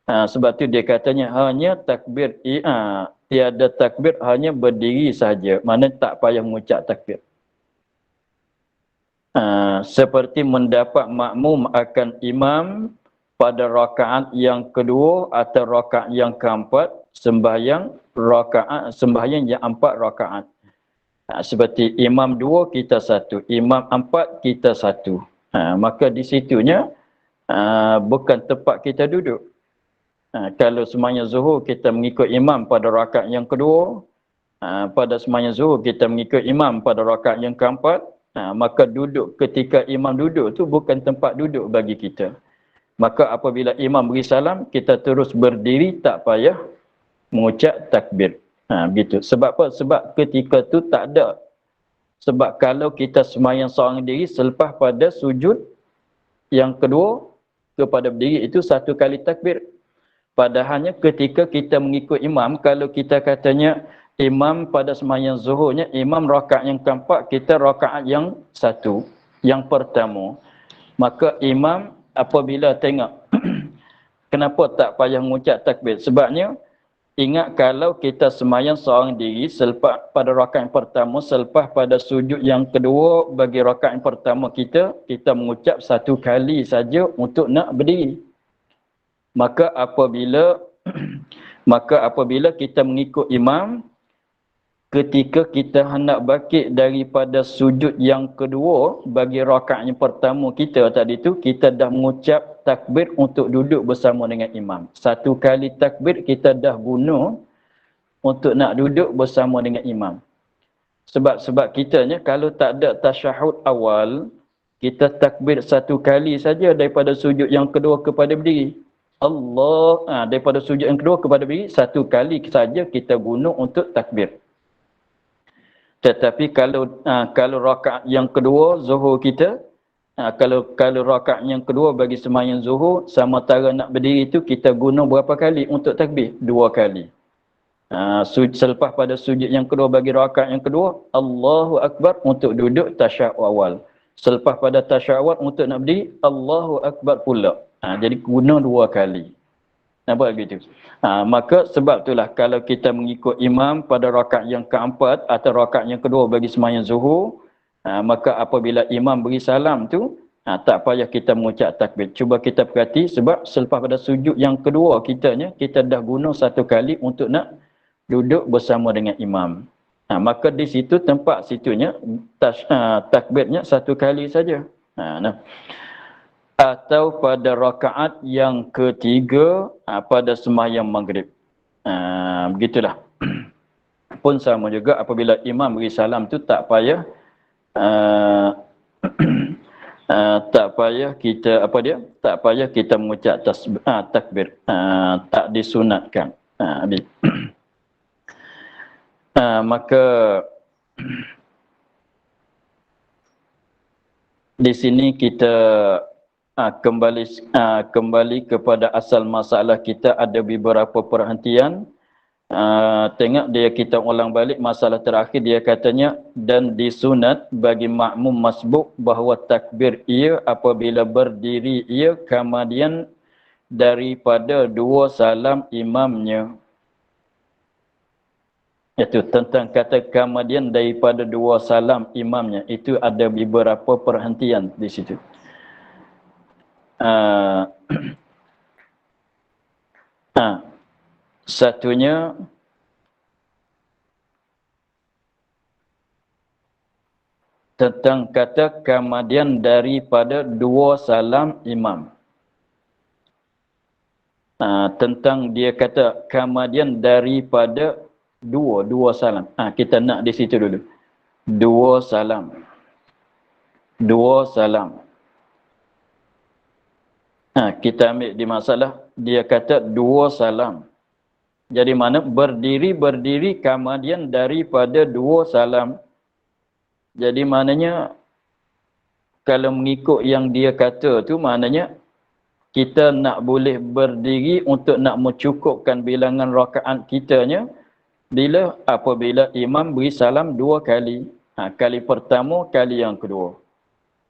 Sebab tu dia katanya hanya takbir, tiada takbir, hanya berdiri saja. Mana tak payah mengucap takbir. Seperti mendapat makmum akan imam pada rakaat yang kedua atau rakaat yang keempat, sembahyang yang 4 rakaat. Seperti imam 2 kita 1, imam 4 kita 1. Maka di situnya bukan tempat kita duduk. Kalau sembahyang zuhur kita mengikut imam pada rakaat yang kedua, pada sembahyang zuhur kita mengikut imam pada rakaat yang keempat, maka duduk ketika imam duduk tu bukan tempat duduk bagi kita. Maka apabila imam beri salam, kita terus berdiri, tak payah mengucap takbir. Begitu. Sebab apa? Sebab ketika tu tak ada. Sebab kalau kita sembahyang seorang diri, selepas pada sujud yang kedua kepada berdiri, itu 1 kali takbir. Padahalnya ketika kita mengikut imam, kalau kita katanya imam pada sembahyang zuhurnya, imam rakaat yang keempat, kita rakaat yang 1, yang pertama. Maka imam apabila tengok, kenapa tak payah mengucap takbir? Sebabnya, ingat kalau kita sembahyang seorang diri, selepas pada rakaat yang pertama, selepas pada sujud yang kedua bagi rakaat yang pertama kita mengucap 1 kali saja untuk nak berdiri. Maka apabila kita mengikut imam, ketika kita hendak bangkit daripada sujud yang kedua bagi rakaat yang pertama kita tadi tu, kita dah mengucap takbir untuk duduk bersama dengan imam. 1 kali takbir kita dah guna untuk nak duduk bersama dengan imam. Sebab kitanya kalau tak ada tasyahud awal, kita takbir 1 kali saja daripada sujud yang kedua kepada berdiri. Daripada sujud yang kedua kepada berdiri, 1 kali saja kita guna untuk takbir. Tetapi kalau rakaat yang kedua zuhur kita, kalau rakaat yang kedua bagi sembahyang zuhur, sama tara nak berdiri itu kita guna berapa kali untuk takbir? 2 kali. Selepas pada sujud yang kedua bagi rakaat yang kedua, Allahu Akbar untuk duduk tasyahud awal. Selepas pada tasyahud awal untuk nak berdiri, Allahu Akbar pula. Jadi guna 2 kali. Nampak begitu? Maka sebab itulah kalau kita mengikut imam pada rakaat yang keempat atau rakaat yang kedua bagi sembahyang zuhur, maka apabila imam beri salam tu, tak payah kita mengucap takbir. Cuba kita perhati, sebab selepas pada sujud yang kedua kita dah guna 1 kali untuk nak duduk bersama dengan imam. Maka di situ tempat situnya takbirnya 1 kali saja. Atau pada rakaat yang ketiga pada sembahyang maghrib. Begitulah. Pun sama juga apabila imam beri salam tu tak payah tak payah kita mengucap takbir. Tak disunatkan. Maka di sini kita kembali kepada asal masalah kita, ada beberapa perhentian. Tengok dia, kita ulang balik masalah terakhir, dia katanya dan disunat bagi makmum masbuk bahawa takbir ia apabila berdiri ia kemudian daripada 2 salam imamnya. Itu tentang kata kemudian daripada 2 salam imamnya, itu ada beberapa perhentian di situ. Satunya tentang kata kemudian daripada 2 salam imam. Tentang dia kata kemudian daripada 2 salam. Kita nak di situ dulu. 2 salam. 2 salam. Kita ambil di masalah, dia kata 2 salam. Jadi mana berdiri kemudian daripada 2 salam. Jadi maknanya kalau mengikut yang dia kata tu, maknanya kita nak boleh berdiri untuk nak mencukupkan bilangan rakaat kitanya apabila imam beri salam 2 kali. Kali pertama, kali yang kedua.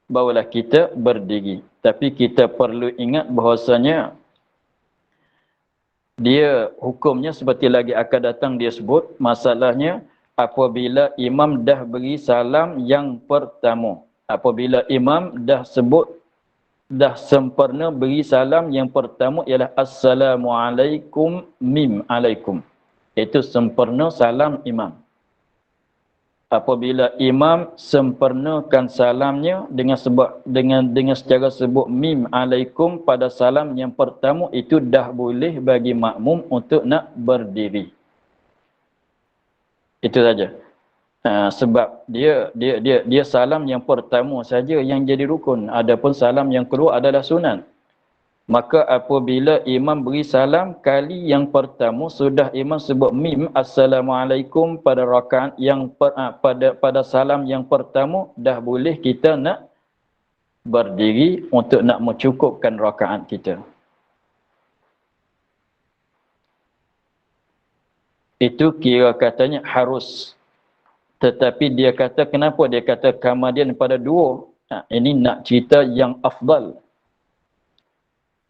Barulah kita berdiri. Tapi kita perlu ingat bahawasanya Dia hukumnya seperti lagi akan datang dia sebut, masalahnya apabila imam dah beri salam yang pertama. Apabila imam dah sebut, dah sempurna beri salam yang pertama ialah Assalamualaikum mim alaikum. Itu sempurna salam imam. Apabila imam sempurnakan salamnya dengan secara sebut mim alaikum pada salam yang pertama, itu dah boleh bagi makmum untuk nak berdiri. Itu saja. Sebab dia salam yang pertama saja yang jadi rukun. Adapun salam yang kedua adalah sunat. Maka apabila imam beri salam kali yang pertama, sudah imam sebut mim assalamualaikum pada rakaat yang pada salam yang pertama, dah boleh kita nak berdiri untuk nak mencukupkan rakaat kita. Itu kira katanya harus. Tetapi dia kata, kenapa dia kata kemudian pada dua? Ini nak cerita yang afdal.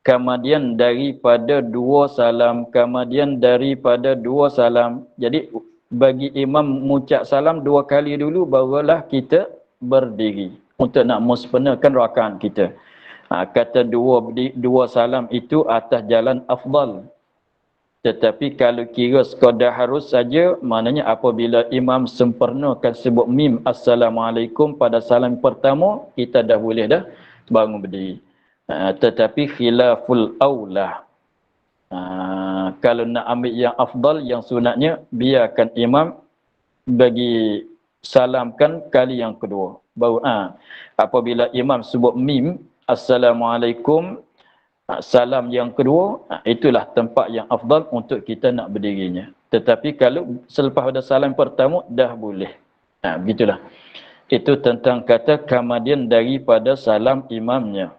Kemudian daripada dua salam, kemudian daripada dua salam. Jadi bagi imam mengucap salam dua kali dulu, barulah kita berdiri untuk nak mensempurnakan rakaat kita. Kata dua salam itu atas jalan afdal. Tetapi kalau kira sekadar harus saja, maknanya apabila imam sempurnakan sebut mim assalamualaikum pada salam pertama, kita dah boleh dah bangun berdiri. Tetapi khilaful aula. Kalau nak ambil yang afdal, yang sunatnya, biarkan imam bagi salamkan kali yang kedua. Baru apabila imam sebut mim assalamualaikum, salam yang kedua, itulah tempat yang afdal untuk kita nak berdirinya. Tetapi kalau selepas pada salam pertama, dah boleh. Begitulah. Itu tentang kata kemudian daripada salam imamnya.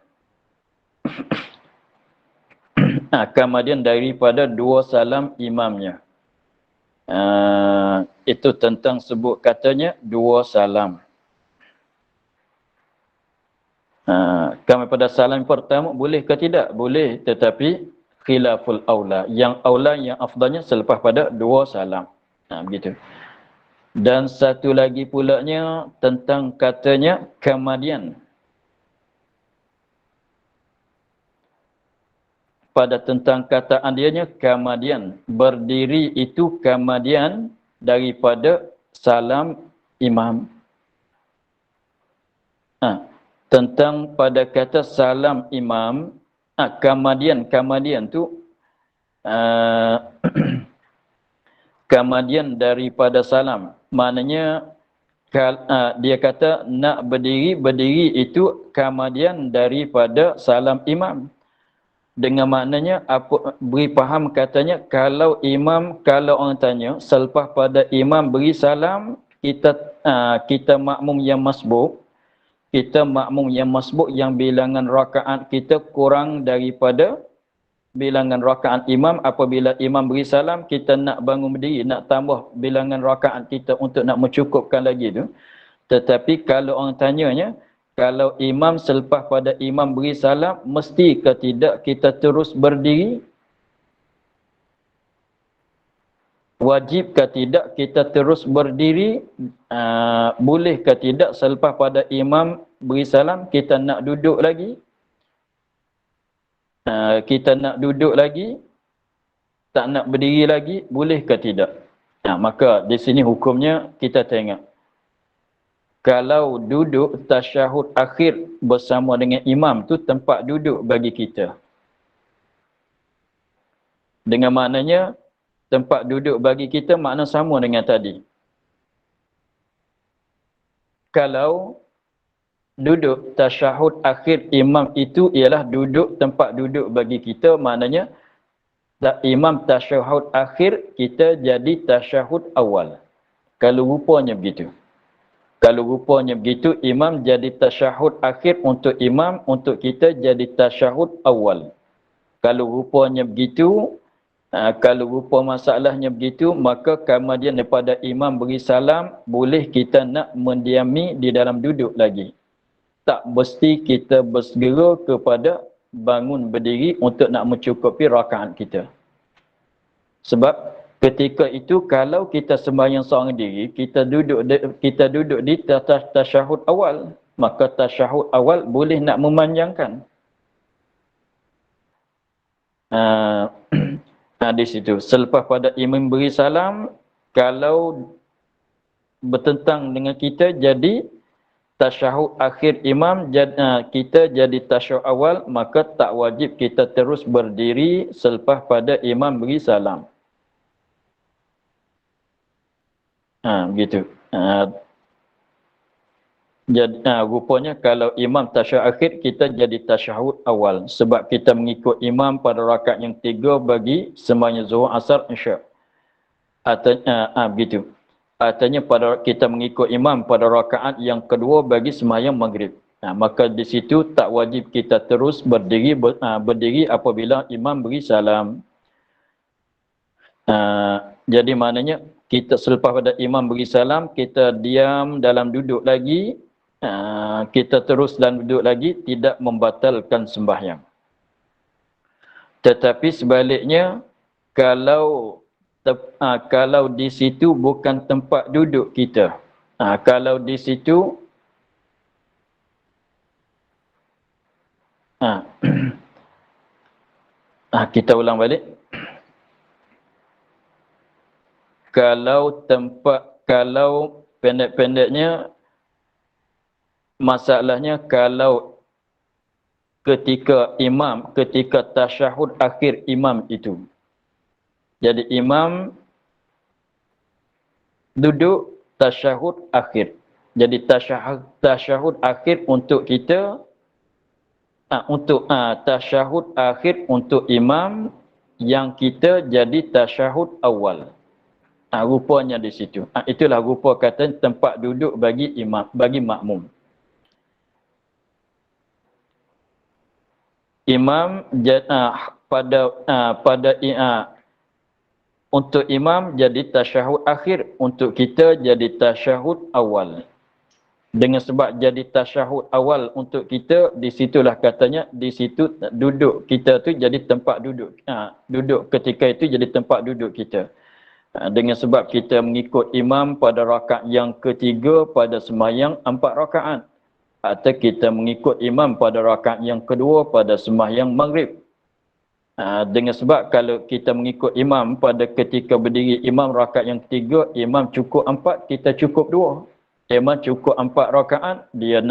Kemudian daripada dua salam imamnya. Itu tentang sebut katanya dua salam. Kami pada salam pertama boleh ke tidak? Boleh, tetapi khilaful aula. Yang aula, yang afdalnya selepas pada dua salam. Begitu. Dan satu lagi pulanya tentang katanya kemudian. Pada tentang kataan dianya kemudian. Berdiri itu kemudian daripada salam imam. Tentang pada kata salam imam, kemudian tu kemudian daripada salam. Maknanya dia kata nak berdiri itu kemudian daripada salam imam. Dengan maknanya beri faham katanya, kalau orang tanya selepas pada imam beri salam, kita makmum yang masbuk, yang bilangan rakaat kita kurang daripada bilangan rakaat imam. Apabila imam beri salam, kita nak bangun berdiri, nak tambah bilangan rakaat kita untuk nak mencukupkan lagi tu. Tetapi kalau orang tanyanya, kalau imam selepas pada imam beri salam, mesti ke tidak kita terus berdiri? Wajib ke tidak kita terus berdiri? Boleh ke tidak selepas pada imam beri salam, kita nak duduk lagi? Kita nak duduk lagi? Tak nak berdiri lagi? Boleh ke tidak? Maka di sini hukumnya kita tengok. Kalau duduk tasyahud akhir bersama dengan imam tu tempat duduk bagi kita. Dengan maknanya tempat duduk bagi kita makna sama dengan tadi. Kalau duduk tasyahud akhir imam itu ialah duduk tempat duduk bagi kita, maknanya imam tasyahud akhir, kita jadi tasyahud awal. Kalau rupanya begitu. Imam jadi tasyahud akhir untuk imam, untuk kita jadi tasyahud awal. Kalau rupanya begitu, kalau rupa masalahnya begitu, maka kemudian daripada imam beri salam, boleh kita nak mendiami di dalam duduk lagi. Tak mesti kita bersegera kepada bangun berdiri untuk nak mencukupi rakaat kita. Sebab ketika itu kalau kita sembahyang seorang diri, kita duduk di tasyahud awal, maka tasyahud awal boleh nak memanjangkan. Di situ. Selepas pada imam beri salam, kalau bertentang dengan kita jadi tasyahud akhir imam, kita jadi tasyahud awal, maka tak wajib kita terus berdiri selepas pada imam beri salam. Begitu. Jadi rupanya kalau imam tasyahud akhir, kita jadi tasyahud awal sebab kita mengikut imam pada rakaat yang 3 bagi sembahyang zuhur, asar, isyak. Begitu. Artinya kita mengikut imam pada rakaat yang kedua bagi sembahyang maghrib. Maka di situ tak wajib kita terus berdiri apabila imam beri salam. Jadi maknanya kita selepas pada imam beri salam, kita diam dalam duduk lagi, kita terus dalam duduk lagi, tidak membatalkan sembahyang. Tetapi sebaliknya, kalau di situ bukan tempat duduk kita, kalau di situ kita ulang balik. Kalau pendek-pendeknya, masalahnya kalau ketika tasyahud akhir imam itu, jadi imam duduk tasyahud akhir. Jadi tasyahud akhir untuk kita, tasyahud akhir untuk imam, yang kita jadi tasyahud awal. Rupanya di situ. Itulah rupa kata tempat duduk bagi imam, bagi makmum. Imam untuk imam jadi tasyahud akhir, untuk kita jadi tasyahud awal. Dengan sebab jadi tasyahud awal untuk kita, di situlah katanya, di situ duduk kita tu jadi tempat duduk. Duduk ketika itu jadi tempat duduk kita. Dengan sebab kita mengikut imam pada rakaat yang ketiga pada sembahyang 4 rakaat. Atau kita mengikut imam pada rakaat yang kedua pada sembahyang maghrib. Dengan sebab kalau kita mengikut imam pada ketika berdiri imam rakaat yang ketiga, imam cukup 4, kita cukup 2. Imam cukup 4 rakaat, dia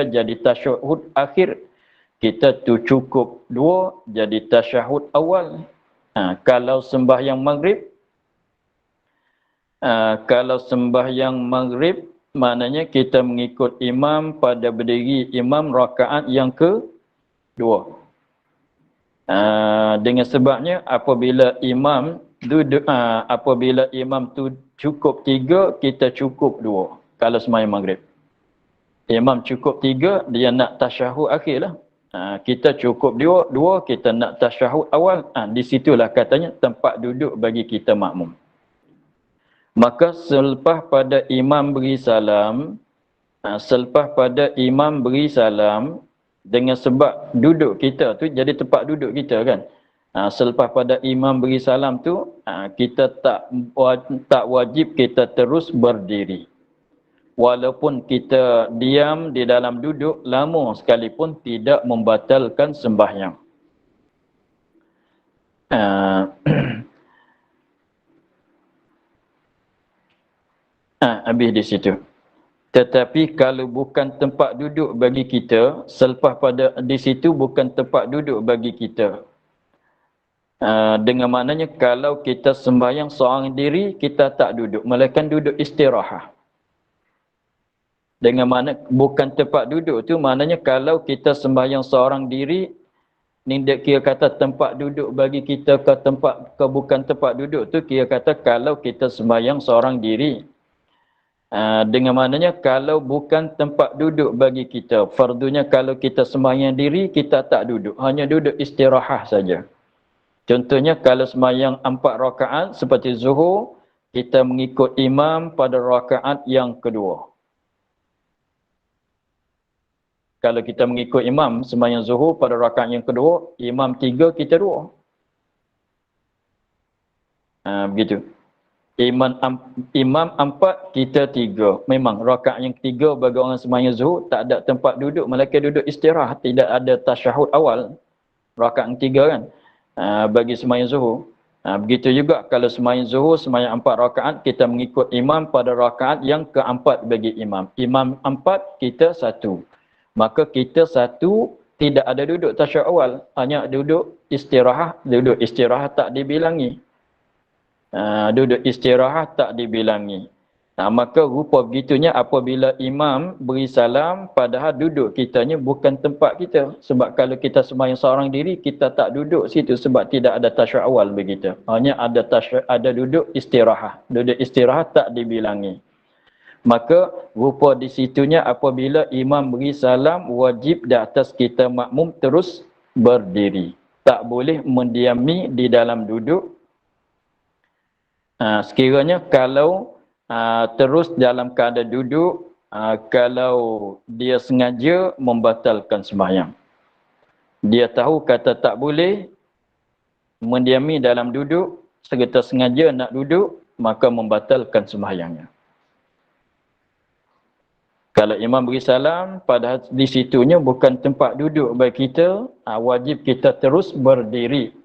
jadi tasyahud akhir. Kita tu cukup 2, jadi tasyahud awal. Kalau sembahyang maghrib, maknanya kita mengikut imam pada berdiri imam rakaat yang kedua. Dengan sebabnya apabila imam tu cukup 3, kita cukup 2. Kalau sembahyang maghrib, imam cukup 3, dia nak tasyahud akhir lah. Kita cukup 2, kita nak tasyahud awal. Di situlah katanya tempat duduk bagi kita makmum. Maka selepas pada imam beri salam, dengan sebab duduk kita tu jadi tempat duduk kita kan. Selepas pada imam beri salam tu, kita tak wajib kita terus berdiri. Walaupun kita diam di dalam duduk lama sekalipun, tidak membatalkan sembahyang. Habis di situ. Tetapi kalau bukan tempat duduk bagi kita, selepas pada di situ bukan tempat duduk bagi kita. Dengan maknanya kalau kita sembahyang seorang diri, kita tak duduk, melainkan duduk istirahat. Dengan makna bukan tempat duduk tu, maknanya kalau kita sembahyang seorang diri, ni dia kira kata tempat duduk bagi kita ke bukan tempat duduk tu, kira kata kalau kita sembahyang seorang diri. Dengan maknanya kalau bukan tempat duduk bagi kita, fardunya kalau kita sembahyang diri, kita tak duduk, hanya duduk istirahat saja. Contohnya kalau sembahyang 4 rakaat seperti zuhur, kita mengikut imam pada rakaat yang kedua. Kalau kita mengikut imam sembahyang zuhur pada rakaat yang kedua, imam 3, kita 2. Begitu. Imam 4, kita 3. Memang rakaat yang ketiga bagi orang sembahyang zuhur tak ada tempat duduk, melainkan duduk istirahat, tidak ada tasyahud awal. Rakaat yang ketiga kan. Bagi sembahyang zuhur. Begitu juga kalau sembahyang zuhur, sembahyang 4 rakaat, kita mengikut imam pada rakaat yang keempat bagi imam. Imam 4, kita 1. Maka kita 1 tidak ada duduk tasyahud awal, hanya duduk istirahat. Duduk istirahat tak dibilangi. Duduk istirahat tak dibilangi. Maka rupa begitunya apabila imam beri salam, padahal duduk kitanya bukan tempat kita. Sebab kalau kita sembahyang seorang diri, kita tak duduk situ sebab tidak ada tasyahud awal begitu. Hanya ada duduk istirahat. Duduk istirahat tak dibilangi. Maka rupa di situnya apabila imam beri salam, wajib di atas kita makmum terus berdiri. Tak boleh mendiami di dalam duduk. Sekiranya kalau terus dalam keadaan duduk, kalau dia sengaja membatalkan sembahyang. Dia tahu kata tak boleh mendiami dalam duduk, serta sengaja nak duduk, maka membatalkan sembahyangnya. Kalau imam beri salam, padahal di situnya bukan tempat duduk bagi kita, wajib kita terus berdiri.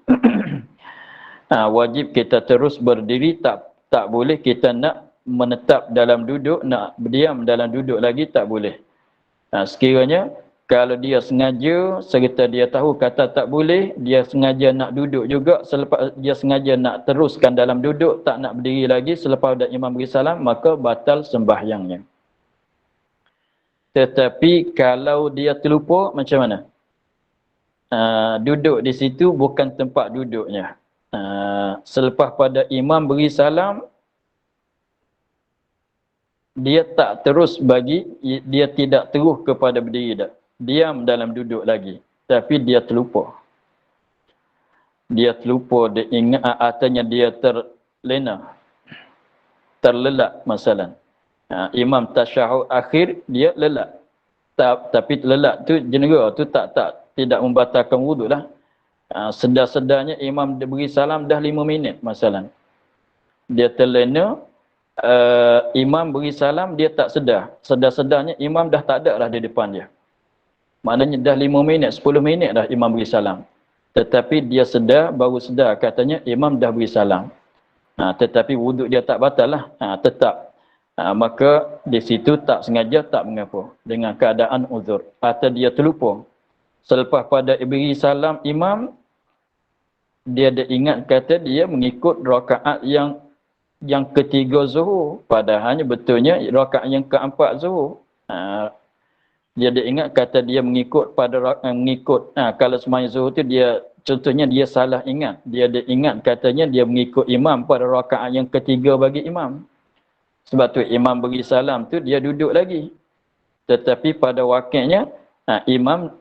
Wajib kita terus berdiri, tak boleh kita nak menetap dalam duduk, nak berdiam dalam duduk lagi, tak boleh. Sekiranya kalau dia sengaja, serta dia tahu kata tak boleh, dia sengaja nak duduk juga, selepas dia sengaja nak teruskan dalam duduk, tak nak berdiri lagi selepas dah imam beri salam, maka batal sembahyangnya. Tetapi kalau dia terlupa, macam mana? Duduk di situ bukan tempat duduknya. Selepas pada imam beri salam, dia tak terus dia tidak terus kepada berdiri dah. Diam dalam duduk lagi. Tapi dia terlupa. Dia ingat, artinya dia terlena. Terlelap masalah. Imam tasyahud akhir, dia lelap. Tapi lelap tu, jenera tu tidak membatalkan wuduk lah. Sedar-sedarnya imam beri salam dah 5 minit masalah. Dia terlena, imam beri salam, dia tak sedar. Sedar-sedarnya imam dah tak ada lah di depan dia. Maknanya dah 5 minit, 10 minit dah imam beri salam. Tetapi dia baru sedar katanya imam dah beri salam. Tetapi wuduk dia tak batal lah, tetap. Maka di situ tak sengaja, tak mengapa. Dengan keadaan uzur. Atau dia terlupa. Selepas pada beri salam imam, dia ada ingat kata dia mengikut rakaat yang ketiga zuhur. Padahalnya betulnya rakaat yang keempat zuhur. Dia ada ingat kata dia mengikut kalau sembahyang zuhur tu dia, contohnya dia salah ingat. Dia ada ingat katanya dia mengikut imam pada rakaat yang ketiga bagi imam. Sebab tu imam beri salam tu dia duduk lagi. Tetapi pada wakilnya imam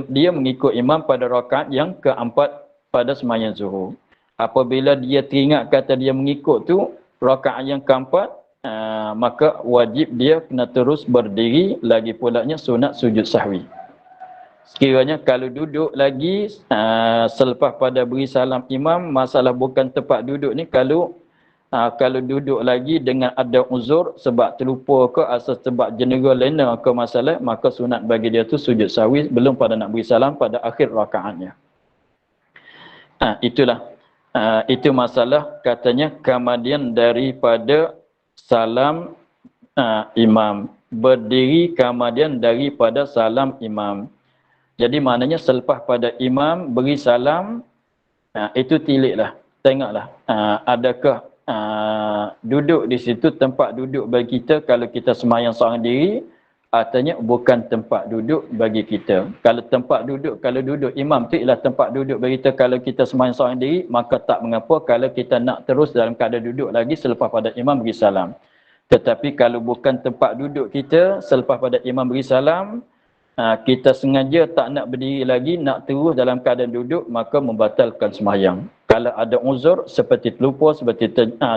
dia mengikut imam pada rakaat yang keempat pada sembahyang zuhur. Apabila dia teringat kata dia mengikut tu rakaat yang keempat, maka wajib dia kena terus berdiri, lagi pulanya sunat sujud sahwi. Sekiranya kalau duduk lagi selepas pada beri salam imam, masalah bukan tempat duduk ni, kalau duduk lagi dengan ada uzur sebab terlupa ke, asal sebab jenera lena ke masalah, maka sunat bagi dia tu sujud sahwi belum pada nak beri salam pada akhir rakaatnya. Itulah. Itu masalah katanya kemudian daripada salam imam. Berdiri kemudian daripada salam imam. Jadi maknanya selepas pada imam beri salam, itu tiliklah. Tengoklah. Adakah duduk di situ tempat duduk bagi kita kalau kita sembahyang seorang diri, artinya bukan tempat duduk bagi kita. Kalau tempat duduk, kalau duduk imam tu ialah tempat duduk bagi kita kalau kita sembahyang seorang diri, maka tak mengapa kalau kita nak terus dalam keadaan duduk lagi selepas pada imam beri salam. Tetapi kalau bukan tempat duduk kita, selepas pada imam beri salam, kita sengaja tak nak berdiri lagi, nak terus dalam keadaan duduk, maka membatalkan sembahyang. Kalau ada uzur seperti terlupa, seperti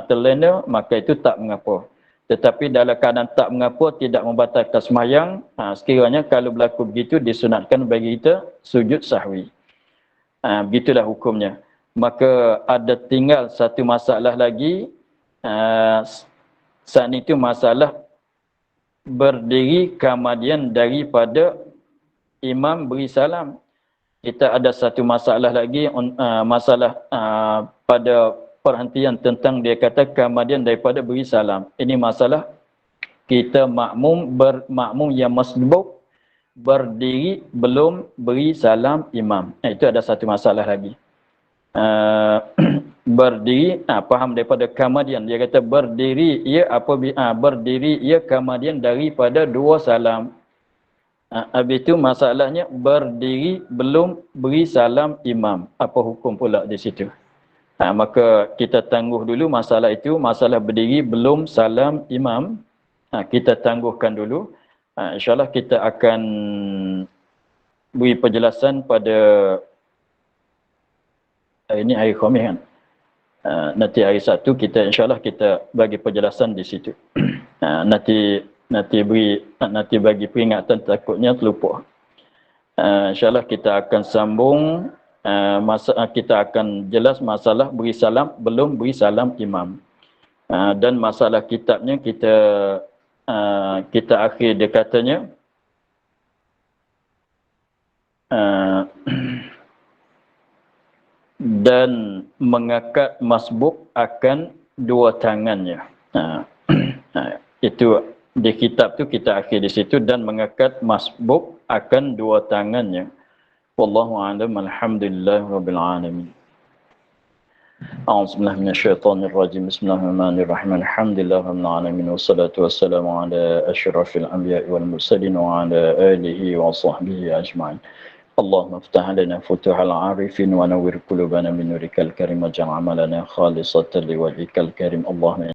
terlena, maka itu tak mengapa. Tetapi dalam keadaan tak mengapa, tidak membatalkan sembahyang, sekiranya kalau berlaku begitu, disunatkan bagi kita sujud sahwi. Begitulah hukumnya. Maka ada tinggal satu masalah lagi, saat itu masalah berdiri kemudian daripada imam beri salam. Kita ada satu masalah lagi, masalah pada perhentian tentang dia kata kemudian daripada beri salam. Ini masalah kita makmum yang masbuk berdiri belum beri salam imam. Itu ada satu masalah lagi. Berdiri, faham daripada kemudian dia kata berdiri ia berdiri ia kemudian daripada dua salam. Habis itu masalahnya berdiri belum beri salam imam. Apa hukum pula di situ? Maka kita tangguh dulu masalah itu, masalah berdiri belum salam imam. Kita tangguhkan dulu. InsyaAllah kita akan beri penjelasan pada ini hari Khamis kan. Nanti hari Sabtu kita insyaAllah kita bagi penjelasan di situ. Nanti bagi peringatan takutnya terlupa. InsyaAllah kita akan sambung, kita akan jelas masalah beri salam belum beri salam imam. Dan masalah kitabnya kita akhir dia katanya dan mengangkat masbuk akan dua tangannya. Itu di kitab tu kita akhir di situ, dan mengangkat masbuk akan dua tangannya. Wallahu a'lam. Alhamdulillahirabbil alamin. A'udzu billahi minasyaitonir rajim. Bismillahirrahmanirrahim. Alhamdulillahirabbil alamin wassalatu wassalamu ala asyrafil anbiya'i wal mursalin wa ala alihi wa sahbihi ajma'in. اللهم افتح لنا فتوح العارفين ونور قلوبنا من نورك الكريم واجعل عملنا خالصة لوجهك الكريم. اللهم